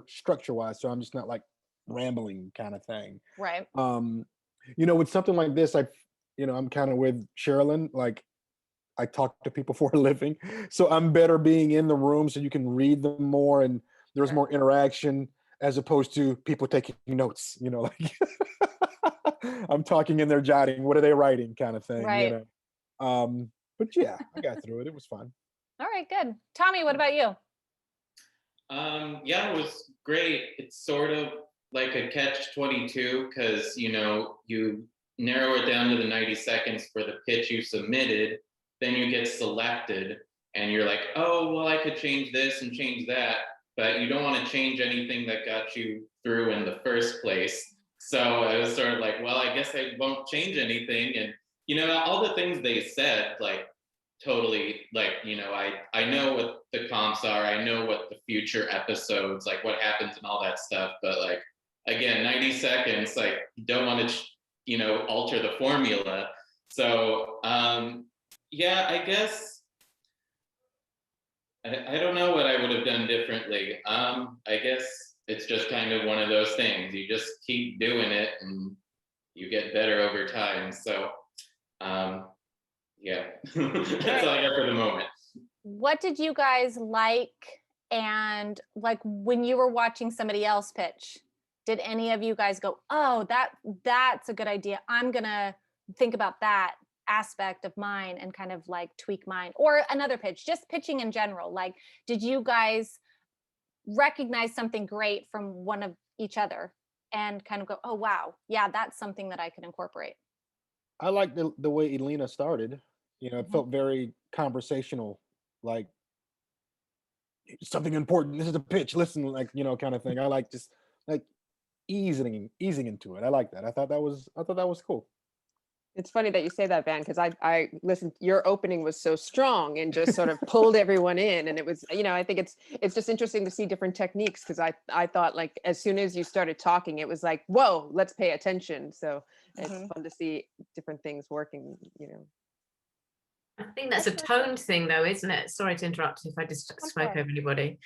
structure wise, so I'm just not like rambling kind of thing. Right. You know, with something like this, I'm kind of with Sharilyn. Like, I talk to people for a living. So I'm better being in the room so you can read them more and there's more interaction as opposed to people taking notes, you know, like I'm talking and they're jotting, what are they writing kind of thing, Right. you know? But yeah, I got through it. It was fun. All right, good. Tommy, what about you? Yeah, it was great. It's sort of like a catch-22 because, you know, you narrow it down to the 90 seconds for the pitch you submitted, then you get selected and you're like, oh, well, I could change this and change that, but you don't want to change anything that got you through in the first place. So I was sort of like, well, I guess I won't change anything. And, you know, all the things they said, like, totally, like, you know, I know what the comps are, I know what the future episodes, like what happens and all that stuff, but like, again, 90 seconds, like, you don't want to, you know, alter the formula. So yeah, I guess I don't know what I would have done differently. I guess it's just kind of one of those things, you just keep doing it and you get better over time. So yeah, that's all I got for the moment. What did you guys like? And like when you were watching somebody else pitch, did any of you guys go, oh, that's a good idea, I'm gonna think about that aspect of mine and kind of like tweak mine? Or another pitch, just pitching in general, like, did you guys recognize something great from one of each other and kind of go, oh wow, yeah, that's something that I could incorporate? I like the way Elena started. You know, it felt very conversational, like something important. This is a pitch. Listen, like, you know, kind of thing. I like just like easing into it. I like that. I thought that was cool. It's funny that you say that, Van, because I listened, your opening was so strong and just sort of pulled everyone in. And it was, you know, I think it's just interesting to see different techniques, because I thought, like, as soon as you started talking, it was like, whoa, let's pay attention. So it's fun to see different things working, you know. I think that's a tone thing though, isn't it? Sorry to interrupt if I just spoke over anybody.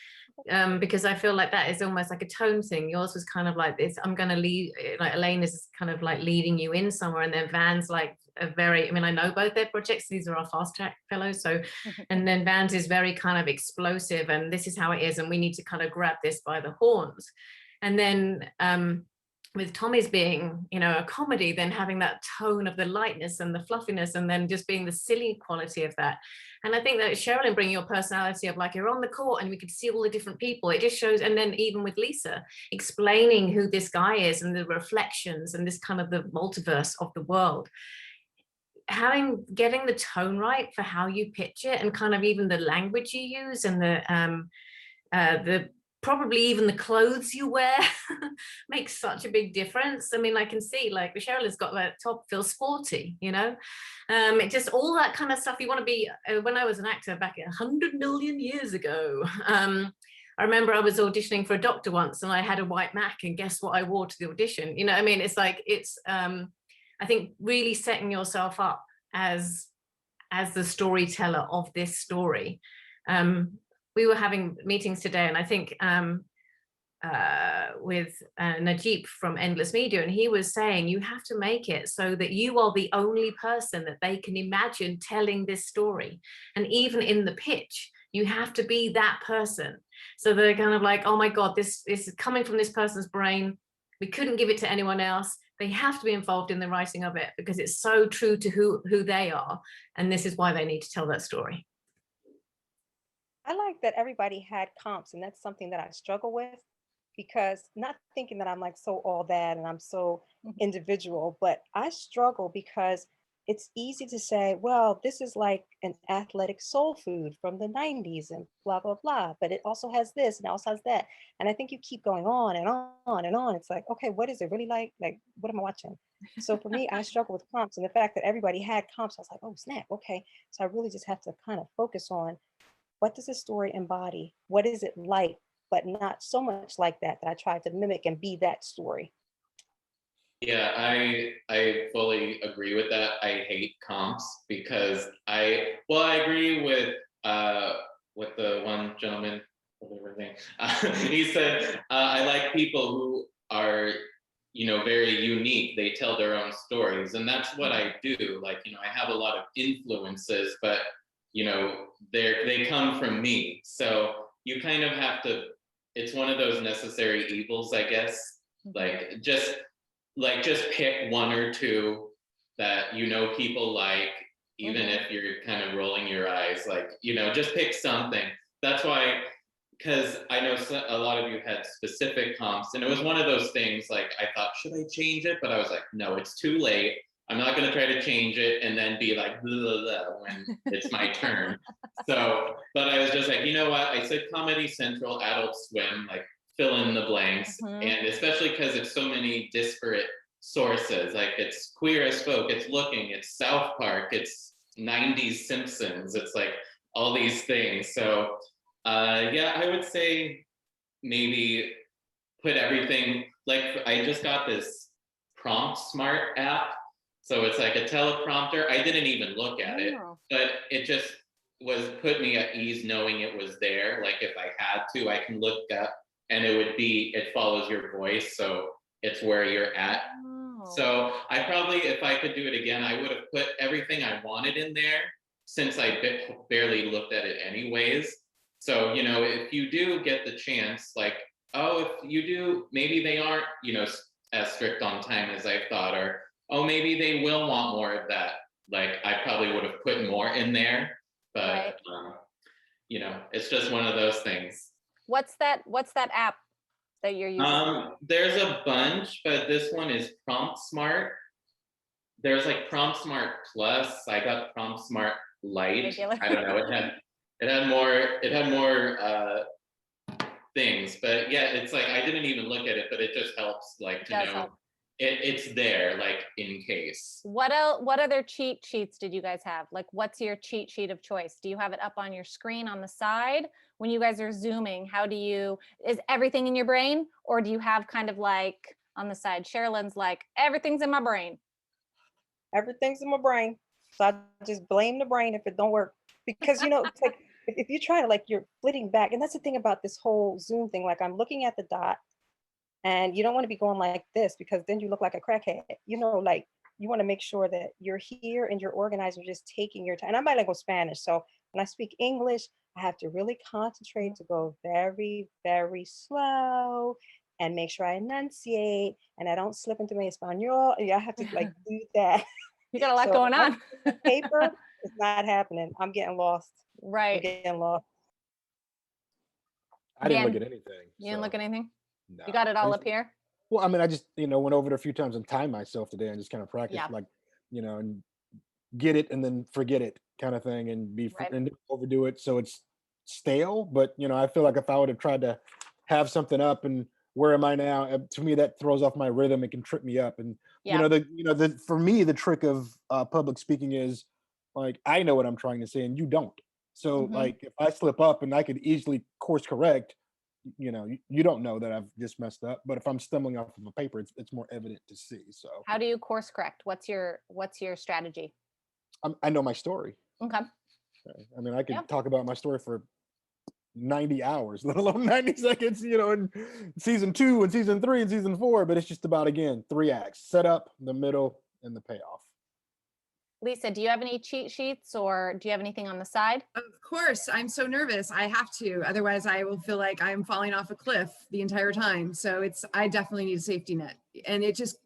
Because I feel like that is almost like a tone thing. Yours was kind of like this, I'm going to lead, like Elena's kind of like leading you in somewhere, and then Van's like a very, I mean, I know both their projects, these are our fast track fellows, so, and then Van's is very kind of explosive, and this is how it is, and we need to kind of grab this by the horns. And then with Tommy's being, you know, a comedy, then having that tone of the lightness and the fluffiness, and then just being the silly quality of that. And I think that Sharilyn bringing your personality of like, you're on the court and we could see all the different people, it just shows. And then even with Lisa explaining who this guy is and the reflections and this kind of the multiverse of the world, getting the tone right for how you pitch it, and kind of even the language you use, and the probably even the clothes you wear makes such a big difference. I mean, I can see like Sharilyn's got that top feels sporty, you know, it just all that kind of stuff you want to be. When I was an actor back 100 million years ago, I remember I was auditioning for a doctor once, and I had a white Mac, and guess what I wore to the audition? You know, I mean, it's like, it's I think really setting yourself up as the storyteller of this story. We were having meetings today, and I think with Najib from Endless Media, and he was saying you have to make it so that you are the only person that they can imagine telling this story. And even in the pitch, you have to be that person. So they're kind of like, oh my God, this is coming from this person's brain. We couldn't give it to anyone else. They have to be involved in the writing of it because it's so true to who they are. And this is why they need to tell that story. I like that everybody had comps, and that's something that I struggle with, because not thinking that I'm like so all that and I'm so individual, but I struggle because it's easy to say, well, this is like an athletic soul food from the 90s and blah, blah, blah, but it also has this and also has that. And I think you keep going on and on and on. It's like, okay, what is it really like? Like, what am I watching? So for me, I struggle with comps, and the fact that everybody had comps, I was like, oh, snap. Okay. So I really just have to kind of focus on, what does this story embody? What is it like, but not so much like that I tried to mimic and be that story. Yeah, I fully agree with that. I hate comps because I agree with the one gentleman, whatever his name. He said, I like people who are, you know, very unique. They tell their own stories, and that's what I do. Like, you know, I have a lot of influences, but you know, they come from me. So you kind of have to, it's one of those necessary evils, I guess. Like just pick one or two that you know people like, even if you're kind of rolling your eyes, like, you know, just pick something. That's why, because I know a lot of you had specific comps, and it was one of those things, like, I thought, should I change it? But I was like, no, it's too late. I'm not going to try to change it and then be like, blah, blah, blah, when it's my turn. So, but I was just like, you know what? I said Comedy Central, Adult Swim, like, fill in the blanks. And especially because it's so many disparate sources, like it's Queer as Folk, it's Looking, it's South Park, it's 90s Simpsons, it's like all these things. So yeah, I would say maybe put everything, like I just got this Prompt Smart app. So it's like a teleprompter. I didn't even look at it, but it just was put me at ease knowing it was there. Like if I had to, I can look up and it follows your voice. So it's where you're at. So I probably, if I could do it again, I would have put everything I wanted in there, since I barely looked at it anyways. So, you know, if you do get the chance, like, oh, if you do, maybe they aren't, you know, as strict on time as I thought, or, oh, maybe they will want more of that. Like, I probably would have put more in there, but, you know, it's just one of those things. What's that app that you're using? There's a bunch, but this one is Prompt Smart. There's like Prompt Smart Plus. I got Prompt Smart Lite. I don't know. It had more things, but yeah, it's like I didn't even look at it, but it just helps, like, to know it's there, like, in case. What other cheat sheets did you guys have? Like, what's your cheat sheet of choice? Do you have it up on your screen on the side when you guys are zooming? Is everything in your brain, or do you have kind of like on the side? Sherilyn's like, everything's in my brain. Everything's in my brain. So I just blame the brain if it don't work. Because, you know, it's like, if you try to, like, you're flitting back. And that's the thing about this whole Zoom thing. Like, I'm looking at the dot, and you don't want to be going like this, because then you look like a crackhead. You know, like, you want to make sure that you're here and you're organized and just taking your time. And I'm bilingual Spanish. So when I speak English, I have to really concentrate to go very, very slow and make sure I enunciate and I don't slip into my Espanol. Yeah, I have to, like, do that. You got a lot going on. Paper, it's not happening. I'm getting lost. Right. I'm getting lost. I didn't look at anything. You didn't look at anything? No. You got it all up here? Well, I mean, I just, you know, went over it a few times and timed myself today and just kind of practiced, like, you know, and get it and then forget it kind of thing, and and overdo it so it's stale. But, you know, I feel like if I would have tried to have something up and where am I now, to me that throws off my rhythm. It can trip me up. And for me, the trick of public speaking is, like, I know what I'm trying to say and you don't. So like, if I slip up and I could easily course correct, you know, you don't know that I've just messed up. But if I'm stumbling off of a paper, it's more evident to see. So how do you course correct? What's your strategy? I know my story. Okay. I mean, I could talk about my story for 90 hours, let alone 90 seconds, you know, in season 2 and season 3 and season 4, but it's just about, again, 3 acts: set up, the middle, and the payoff. Lisa, do you have any cheat sheets, or do you have anything on the side? Of course, I'm so nervous. I have to, otherwise I will feel like I'm falling off a cliff the entire time. So I definitely need a safety net, and it just,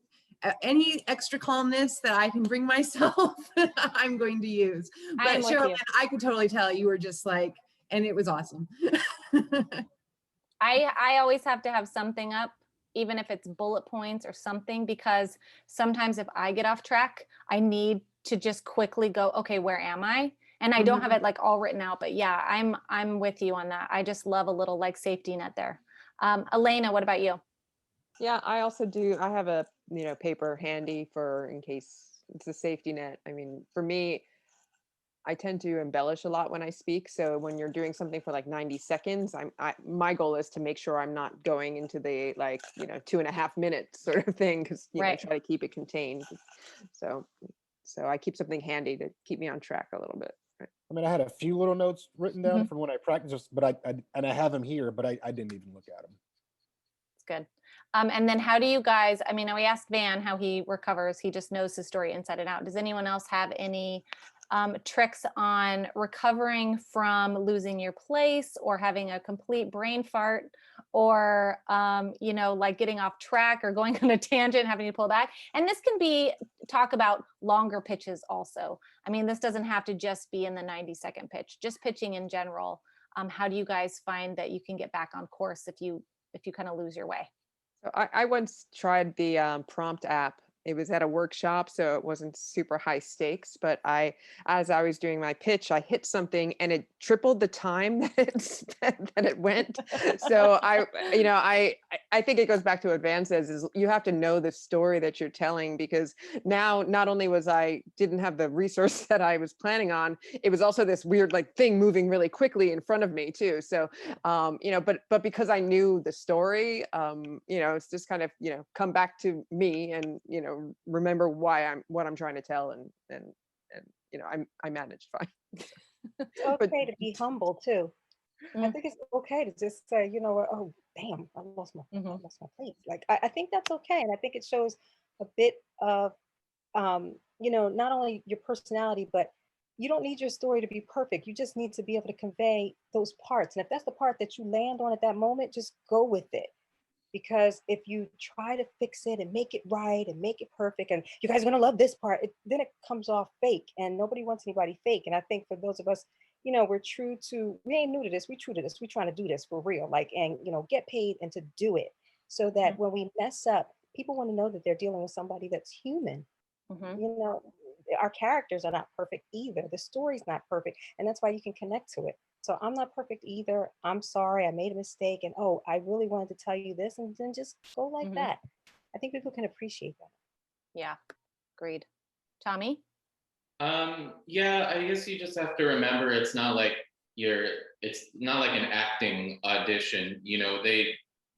any extra calmness that I can bring myself, I'm going to use. But Sharilyn, I could totally tell you were just like, and it was awesome. I always have to have something up, even if it's bullet points or something, because sometimes if I get off track, I need to just quickly go, okay, where am I? And I don't have it like all written out, but yeah, I'm with you on that. I just love a little like safety net there. Elena, what about you? Yeah, I also do. I have a, you know, paper handy for in case it's a safety net. I mean, for me, I tend to embellish a lot when I speak. So when you're doing something for like 90 seconds, my goal is to make sure I'm not going into the, like, you know, 2.5 minutes sort of thing, because you know, try to keep it contained. So I keep something handy to keep me on track a little bit. Right? I mean, I had a few little notes written down from when I practiced, but I have them here, but I didn't even look at them. It's good. And then how do you guys, I mean, we asked Van how he recovers. He just knows his story inside and out. Does anyone else have any tricks on recovering from losing your place or having a complete brain fart or, you know, like getting off track or going on a tangent, having to pull back? And this can be talk about longer pitches also. I mean, this doesn't have to just be in the 90-second pitch, just pitching in general. How do you guys find that you can get back on course if you kind of lose your way? So I once tried the prompt app. It was at a workshop, so it wasn't super high stakes, but as I was doing my pitch, I hit something and it tripled the time that it went. So I think it goes back to what Van says, is you have to know the story that you're telling, because now not only didn't have the resource that I was planning on, it was also this weird like thing moving really quickly in front of me too. So, but because I knew the story, it's just kind of, come back to me and, remember what I'm trying to tell, and I managed fine. It's okay to be humble too. I think it's okay to just say, oh damn, I lost my place. Like I think that's okay, and I think it shows a bit of not only your personality, but you don't need your story to be perfect. You just need to be able to convey those parts, and if that's the part that you land on at that moment, just go with it. Because if you try to fix it and make it right and make it perfect, and you guys are gonna love this part, then it comes off fake, and nobody wants anybody fake. And I think for those of us, we ain't new to this, we true to this, we trying to do this for real, and get paid and to do it, so that when we mess up, people want to know that they're dealing with somebody that's human. Our characters are not perfect either. The story's not perfect, and that's why you can connect to it. So I'm not perfect either. I'm sorry, I made a mistake, and I really wanted to tell you this, and then just go like that. I think people can appreciate that. Yeah, agreed. Tommy? Yeah, I guess you just have to remember it's not like an acting audition.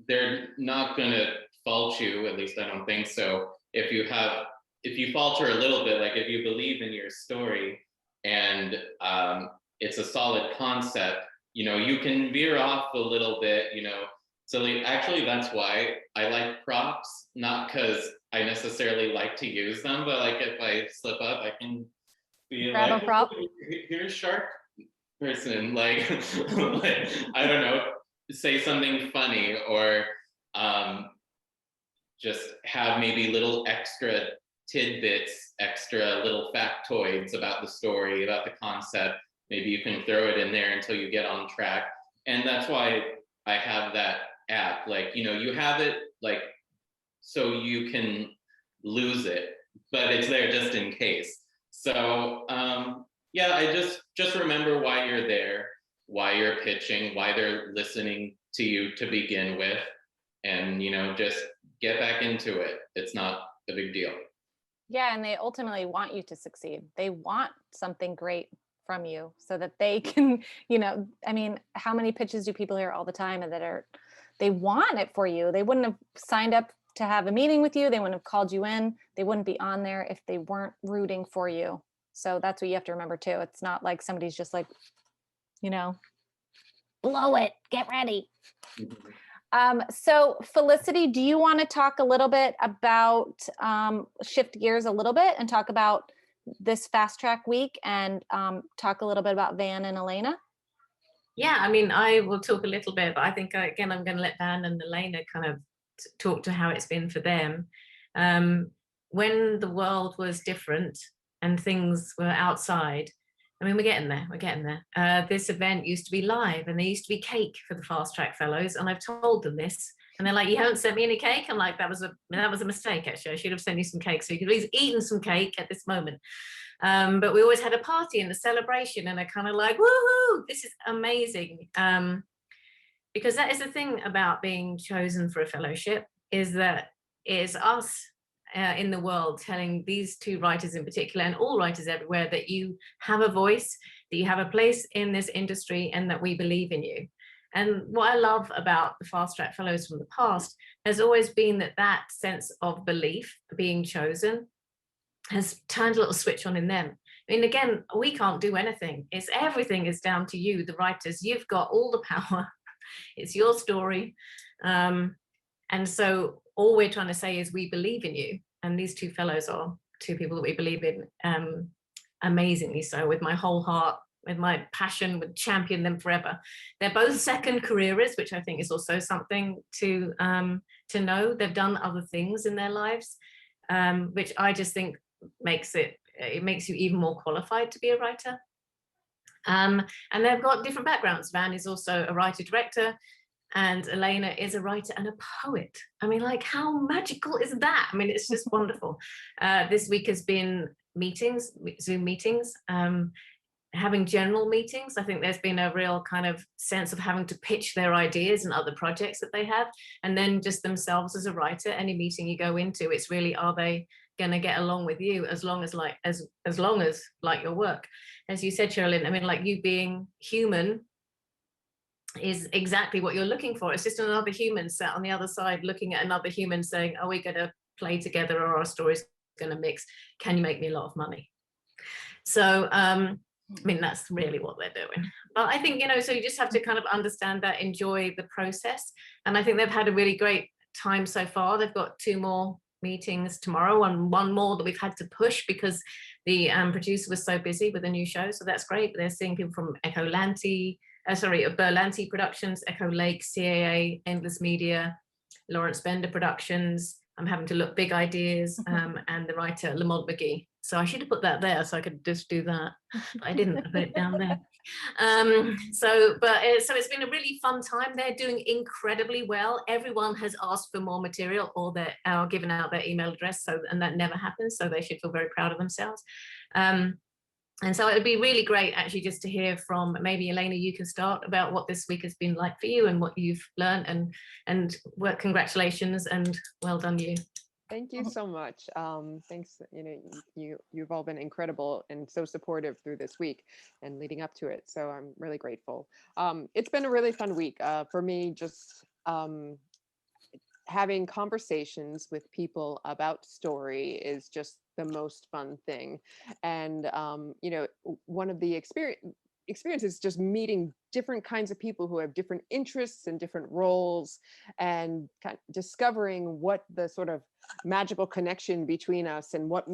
They're not gonna fault you, at least I don't think so. If you falter a little bit, like if you believe in your story and it's a solid concept, you can veer off a little bit, So actually that's why I like props, not because I necessarily like to use them, but like if I slip up, I can be grab a prop. Here's shark person, like I don't know, say something funny, or just have maybe little extra tidbits, extra little factoids about the story, about the concept. Maybe you can throw it in there until you get on track. And that's why I have that app. You have it so you can lose it, but it's there just in case. So I just remember why you're there, why you're pitching, why they're listening to you to begin with, and just get back into it. It's not a big deal. Yeah, and they ultimately want you to succeed. They want something great from you so that they can, how many pitches do people hear all the time and they want it for you? They wouldn't have signed up to have a meeting with you. They wouldn't have called you in. They wouldn't be on there if they weren't rooting for you. So that's what you have to remember too. It's not like somebody's just like, blow it, get ready. So Felicity, do you want to talk a little bit about, shift gears a little bit and talk about this fast track week and talk a little bit about Van and Elena? Yeah, I will talk a little bit, but I think again, I'm going to let Van and Elena kind of talk to how it's been for them. When the world was different and things were outside, we're getting there. This event used to be live and there used to be cake for the Fast Track Fellows, and I've told them this, and they're like, you haven't sent me any cake? I'm like, that was a mistake, actually. I should have sent you some cake so you could at least eaten some cake at this moment. But we always had a party and a celebration, and I kind of like, woohoo, this is amazing. Because that is the thing about being chosen for a fellowship, is that it is us in the world telling these two writers in particular, and all writers everywhere, that you have a voice, that you have a place in this industry, and that we believe in you. And what I love about the Fast Track Fellows from the past has always been that sense of belief, being chosen, has turned a little switch on in them. Again, we can't do anything. Everything is down to you, the writers. You've got all the power. It's your story. And so all we're trying to say is we believe in you. And these two fellows are two people that we believe in amazingly so, with my whole heart, with my passion, would champion them forever. They're both second careerers, which I think is also something to know. They've done other things in their lives, which I just think makes you even more qualified to be a writer. And they've got different backgrounds. Van is also a writer-director, and Elena is a writer and a poet. I mean, like, how magical is that? I mean, it's just wonderful. This week has been meetings, Zoom meetings, having general meetings. I think there's been a real kind of sense of having to pitch their ideas and other projects that they have, and then just themselves as a writer. Any meeting you go into, it's really, are they going to get along with you as long as like your work? As you said, Sharilyn, I mean, like, you being human is exactly what you're looking for. It's just another human sat on the other side looking at another human saying, are we going to play together, or our stories going to mix? Can you make me a lot of money? So I mean, that's really what they're doing. But I think, you know, so you just have to kind of understand that, enjoy the process. And I think they've had a really great time so far. They've got 2 more meetings tomorrow, and 1 more that we've had to push because the producer was so busy with a new show. So that's great. They're seeing people from Berlanti Productions, Echo Lake, CAA, Endless Media, Lawrence Bender Productions. I'm having to look, Big Ideas, and the writer Lamont McGee. So I should have put that there so I could just do that. But I didn't. I put it down there. So it's been a really fun time. They're doing incredibly well. Everyone has asked for more material, or they're given out their email address, and that never happens. So they should feel very proud of themselves. And so it'd be really great, actually, just to hear from, maybe Elena, you can start, about what this week has been like for you and what you've learned, and congratulations and well done you. Thank you so much. Thanks. You know, you've all been incredible and so supportive through this week and leading up to it. So I'm really grateful. It's been a really fun week for me. Just having conversations with people about story is just the most fun thing. And you know, one of the experiences just meeting different kinds of people who have different interests and different roles, and kind of discovering what the sort of magical connection between us and what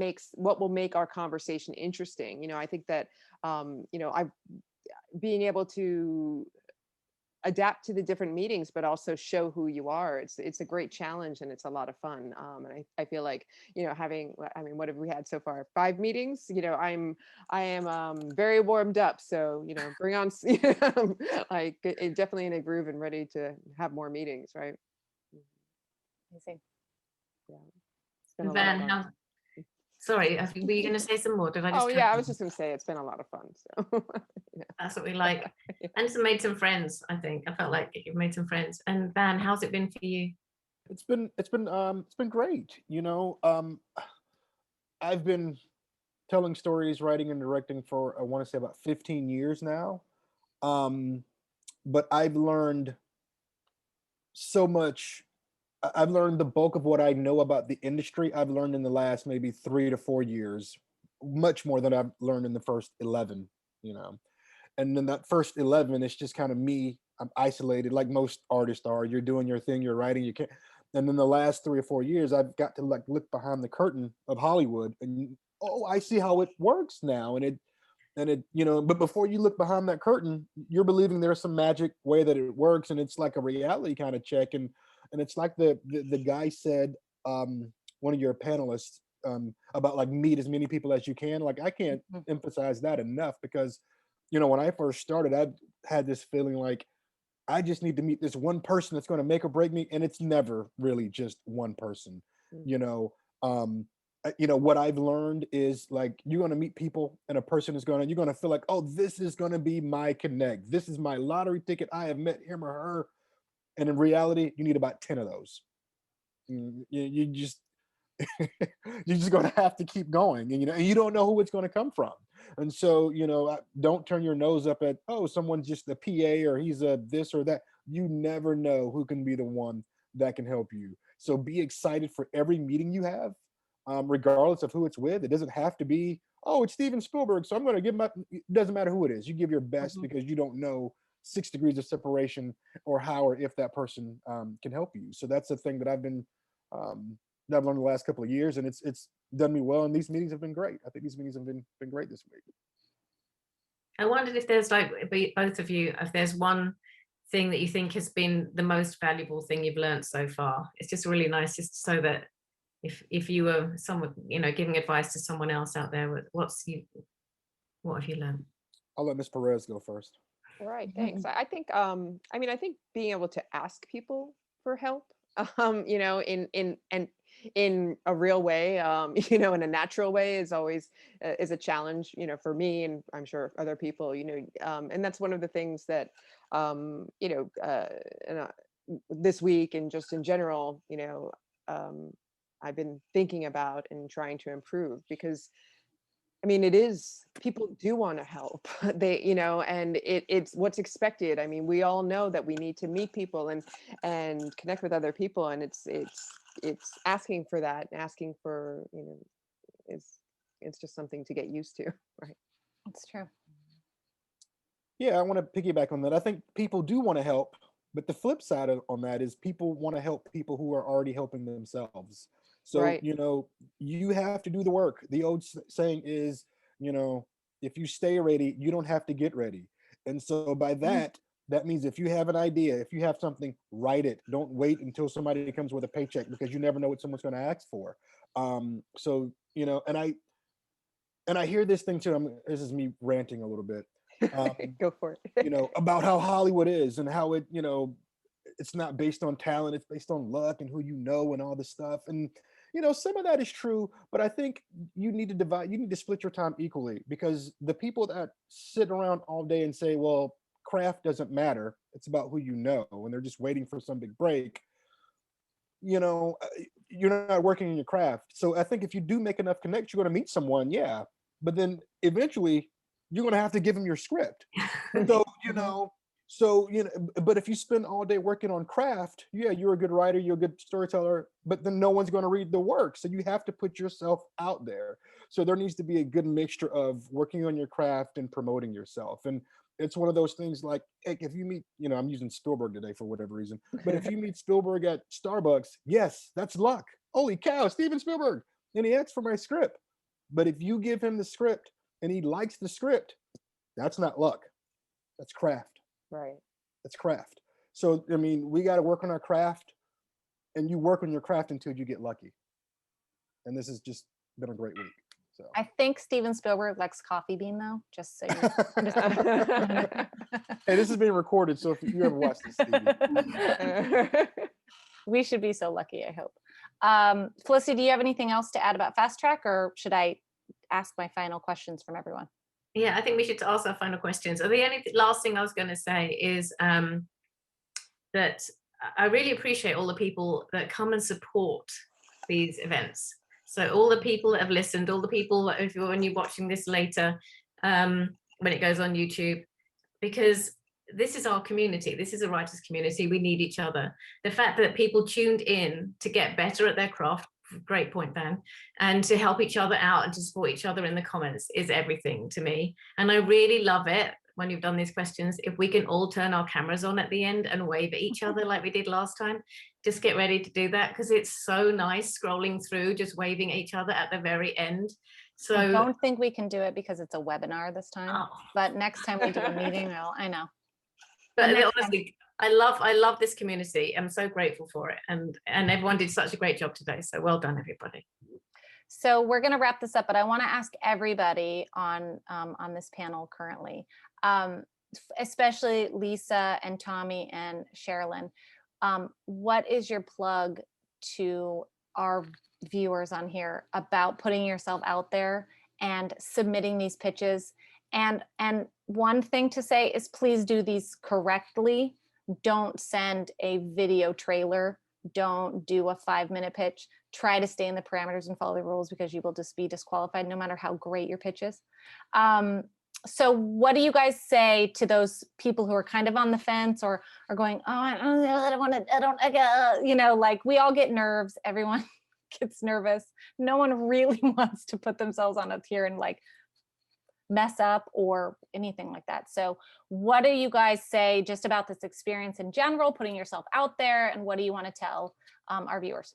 will make our conversation interesting. You know, I think that you know, being able to adapt to the different meetings, but also show who you are. It's a great challenge, and it's a lot of fun. And I feel like, you know, what have we had so far? 5 meetings. You know, I am very warmed up. So, you know, bring on, like, definitely in a groove and ready to have more meetings. Right. Amazing. Yeah. It's been a lot Van, of fun. sorry, were you going to say some more? Did I just? Oh yeah, I was just going to say it's been a lot of fun. So yeah. That's what we like. And made some friends. I think I felt like you've made some friends. And Van, how's it been for you? It's been great. You know, I've been telling stories, writing and directing for, I want to say, about 15 years now. But I've learned so much. I've learned the bulk of what I know about the industry. I've learned in the last maybe 3 to 4 years, much more than I've learned in the first 11, you know. And then that first 11, it's just kind of me. I'm isolated, like most artists are. You're doing your thing, you're writing, you can't. And then the last 3 or 4 years, I've got to like look behind the curtain of Hollywood, and I see how it works now. And it, you know, but before you look behind that curtain, you're believing there's some magic way that it works, and it's like a reality kind of check. And it's like the guy said, one of your panelists, about like meet as many people as you can. Like, I can't emphasize that enough, because, you know, when I first started, I had this feeling like I just need to meet this one person that's going to make or break me. And it's never really just one person, you know. You know, what I've learned is, like, you're going to meet people, and a person is you're going to feel like, oh, this is going to be my connect. This is my lottery ticket. I have met him or her. And in reality, you need about 10 of those. You just, you're just going to have to keep going, and, you know, and you don't know who it's going to come from. And so, you know, don't turn your nose up at, oh, someone's just a PA, or he's a this or that. You never know who can be the one that can help you. So be excited for every meeting you have, regardless of who it's with. It doesn't have to be, oh, it's Steven Spielberg, so I'm going to give him up. It doesn't matter who it is. You give your best, because you don't know 6 degrees of separation or how or if that person can help you. So that's the thing that I've been that I've learned the last couple of years, and it's done me well. And these meetings have been great. I think these meetings have been great this week. I wondered if there's like both of you, if there's one thing that you think has been the most valuable thing you've learned so far. It's just really nice, just so that if you were someone, giving advice to someone else out there, what have you learned? I'll let Ms. Perez go first. All right, thanks. I think I think being able to ask people for help, in a real way, in a natural way is always is a challenge, for me, and I'm sure other people, and that's one of the things that, this week and just in general, I've been thinking about and trying to improve, because it is, people do want to help. They, and it's what's expected. We all know that we need to meet people and connect with other people. And it's asking for that, asking for, it's just something to get used to. Right. That's true. Yeah, I want to piggyback on that. I think people do want to help, but the flip side on that is people want to help people who are already helping themselves. So, right. You have to do the work. The old saying is, if you stay ready, you don't have to get ready. And so by that, that means if you have an idea, if you have something, write it. Don't wait until somebody comes with a paycheck, because you never know what someone's going to ask for. So, and I hear this thing too. This is me ranting a little bit. Go for it. About how Hollywood is and how it, it's not based on talent, it's based on luck and who and all this stuff. And some of that is true, but I think you need to split your time equally, because the people that sit around all day and say, well, craft doesn't matter, it's about who and they're just waiting for some big break, you're not working in your craft. So I think if you do make enough connects, you're going to meet someone, yeah, but then eventually you're going to have to give them your script. So, but if you spend all day working on craft, yeah, you're a good writer, you're a good storyteller, but then no one's going to read the work. So you have to put yourself out there. So there needs to be a good mixture of working on your craft and promoting yourself. And it's one of those things like, if you meet, I'm using Spielberg today for whatever reason, but if you meet Spielberg at Starbucks, yes, that's luck. Holy cow, Steven Spielberg. And he asked for my script. But if you give him the script and he likes the script, that's not luck. That's craft. Right. It's craft. So, we got to work on our craft, and you work on your craft until you get lucky. And this has just been a great week. So I think Steven Spielberg likes Coffee Bean, though, just so Hey, this is being recorded, so if you ever watch this, Steven. We should be so lucky, I hope. Felicity, do you have anything else to add about Fast Track, or should I ask my final questions from everyone? Yeah, I think we should ask our final questions. The only last thing I was going to say is that I really appreciate all the people that come and support these events. So all the people that have listened, all the people that, when you're watching this later, when it goes on YouTube, because this is our community. This is a writers' community. We need each other. The fact that people tuned in to get better at their craft, great point, Van, and to help each other out and to support each other in the comments is everything to me. And I really love it when you've done these questions, if we can all turn our cameras on at the end and wave at each other like we did last time. Just get ready to do that, because it's so nice scrolling through, just waving at each other at the very end. So I don't think we can do it because it's a webinar this time, but next time we do a meeting, I know. But honestly, I love this community. I'm so grateful for it, and everyone did such a great job today. So well done, everybody. So we're going to wrap this up, but I want to ask everybody on this panel currently, especially Lisa and Tommy and Sharilyn. What is your plug to our viewers on here about putting yourself out there and submitting these pitches? And one thing to say is, please do these correctly. Don't send a video trailer. Don't do a 5-minute pitch. Try to stay in the parameters and follow the rules, because you will just be disqualified no matter how great your pitch is. So what do you guys say to those people who are kind of on the fence or are going, oh, I don't want to, like, we all get nerves. Everyone gets nervous. No one really wants to put themselves on up here and like mess up or anything like that. So what do you guys say just about this experience in general, putting yourself out there, and what do you want to tell our viewers?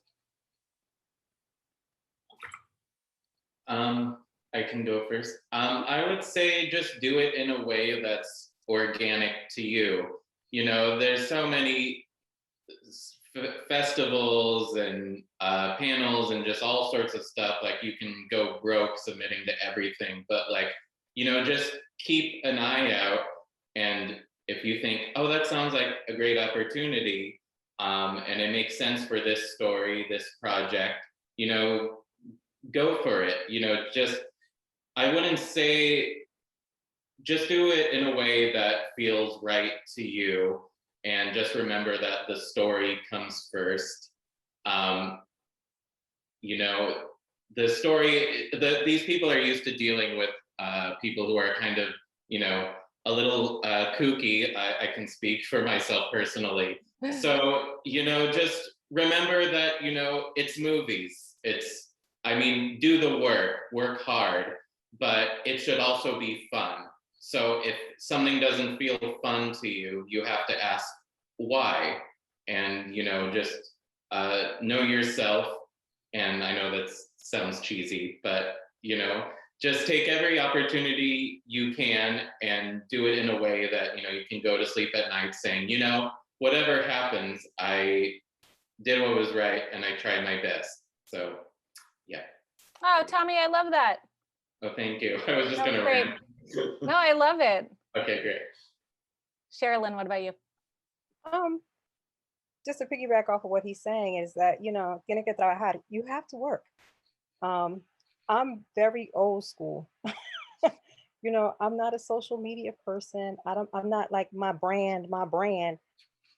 I can go first. I would say just do it in a way that's organic to you. You know, there's so many festivals and panels and just all sorts of stuff. Like you can go broke submitting to everything, but like, you know, just keep an eye out. And if you think, oh, that sounds like a great opportunity, and it makes sense for this story, this project, you know, go for it. You know, just, I wouldn't say, just do it in a way that feels right to you. And just remember that the story comes first. You know, the story, these people are used to dealing with people who are kind of, you know, a little kooky. I can speak for myself personally. So, you know, just remember that, you know, it's movies. It's, I mean, do the work hard, but it should also be fun. So if something doesn't feel fun to you, you have to ask why, and, you know, just know yourself. And I know that sounds cheesy, but, you know, just take every opportunity you can and do it in a way that, you know, you can go to sleep at night saying, you know, whatever happens, I did what was right and I tried my best. So, yeah. Oh, Tommy, I love that. Oh, thank you. I was just going to rant. No, I love it. Okay, great. Sherilyn, what about you? Just to piggyback off of what he's saying is that, you know, tiene que trabajar. You have to work. I'm very old school. You know, I'm not a social media person. I'm not like my brand.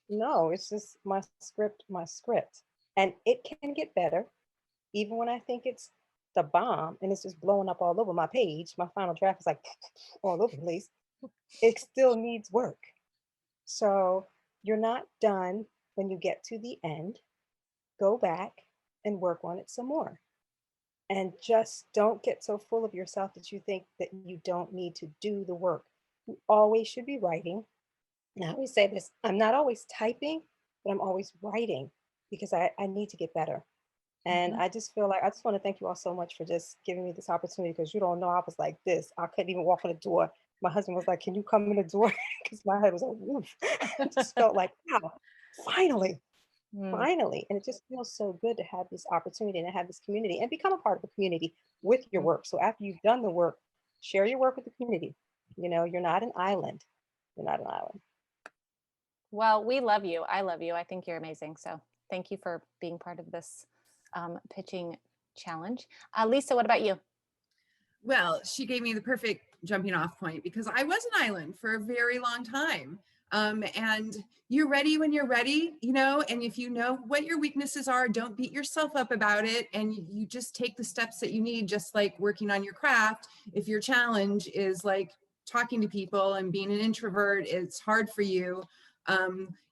No, it's just my script. And it can get better. Even when I think it's the bomb and it's just blowing up all over my page, my final draft is like all over the place. It still needs work. So you're not done when you get to the end. Go back and work on it some more. And just don't get so full of yourself that you think that you don't need to do the work. You always should be writing. And I always say this, I'm not always typing, but I'm always writing because I need to get better. And I just feel like, I just want to thank you all so much for just giving me this opportunity, because you don't know, I was like this. I couldn't even walk in the door. My husband was like, can you come in the door? Because my head was like, woof. I just felt like, wow, finally. And it just feels so good to have this opportunity and to have this community and become a part of the community with your work. So after you've done the work, share your work with the community. You know, you're not an island. You're not an island. Well, we love you. I love you. I think you're amazing. So thank you for being part of this pitching challenge. Lisa, what about you? Well, she gave me the perfect jumping off point, because I was an island for a very long time. And you're ready when you're ready, you know, and if you know what your weaknesses are, don't beat yourself up about it. And you just take the steps that you need, just like working on your craft. If your challenge is like talking to people and being an introvert, it's hard for you.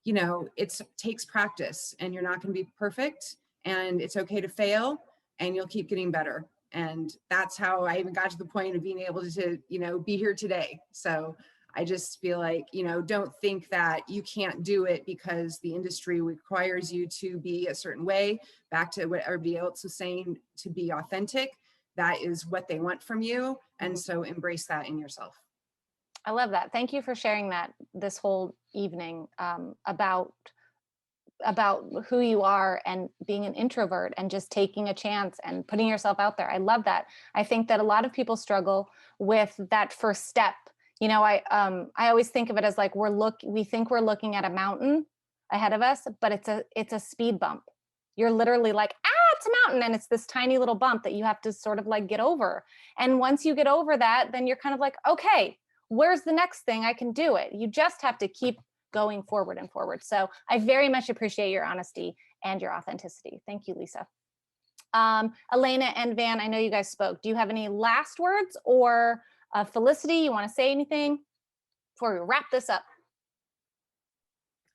You know, it takes practice, and you're not going to be perfect, and it's okay to fail, and you'll keep getting better. And that's how I even got to the point of being able to, you know, be here today. So I just feel like, you know, don't think that you can't do it because the industry requires you to be a certain way. Back to what everybody else was saying, to be authentic. That is what they want from you. And so embrace that in yourself. I love that. Thank you for sharing that this whole evening about who you are and being an introvert and just taking a chance and putting yourself out there. I love that. I think that a lot of people struggle with that first step. You know, I always think of it as like we think we're looking at a mountain ahead of us, but it's a speed bump. You're literally like, it's a mountain, and it's this tiny little bump that you have to sort of like get over. And once you get over that, then you're kind of like, okay, where's the next thing? I can do it. You just have to keep going forward and forward. So I very much appreciate your honesty and your authenticity. Thank you, Lisa. Elena and Van, I know you guys spoke. Do you have any last words, or Felicity, you want to say anything before we wrap this up?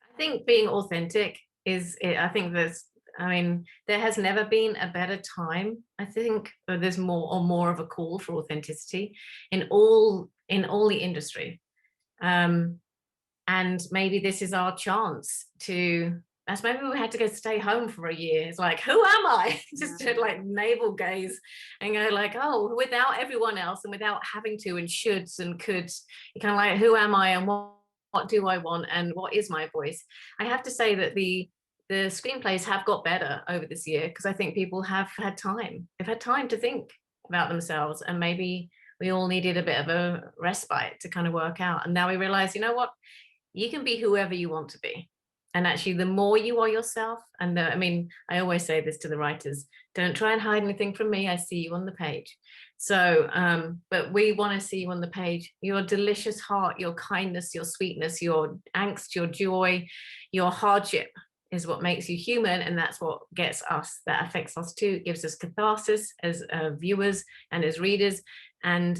I think being authentic is it. I think there has never been a better time. I think there's more of a call for authenticity in all the industry. And maybe this is our chance to That's maybe we had to go stay home for a year. It's like, who am I? Just to like navel gaze and go like, oh, without everyone else and without having to and shoulds and coulds, you're kind of like, who am I and what do I want and what is my voice? I have to say that the screenplays have got better over this year because I think people have had time. They've had time to think about themselves, and maybe we all needed a bit of a respite to kind of work out. And now we realize, you know what? You can be whoever you want to be. And actually, the more you are yourself, and I mean, I always say this to the writers, don't try and hide anything from me. I see you on the page. So, but we want to see you on the page. Your delicious heart, your kindness, your sweetness, your angst, your joy, your hardship is what makes you human. And that's what gets us, that affects us too. It gives us catharsis as viewers and as readers. And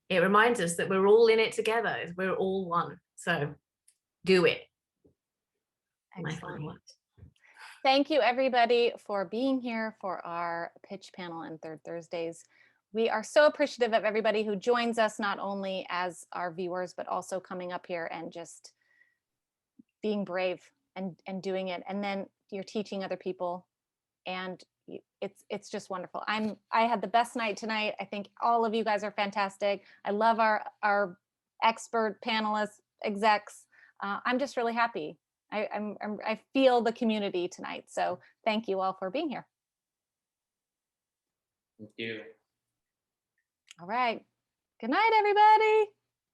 it reminds us that we're all in it together. We're all one. So do it. My final word. Thank you, everybody, for being here for our pitch panel and Third Thursdays. We are so appreciative of everybody who joins us, not only as our viewers, but also coming up here and just being brave and doing it. And then you're teaching other people, and it's just wonderful. I had the best night tonight. I think all of you guys are fantastic. I love our expert panelists, execs. I'm just really happy. I feel the community tonight. So thank you all for being here. Thank you. All right. Good night, everybody.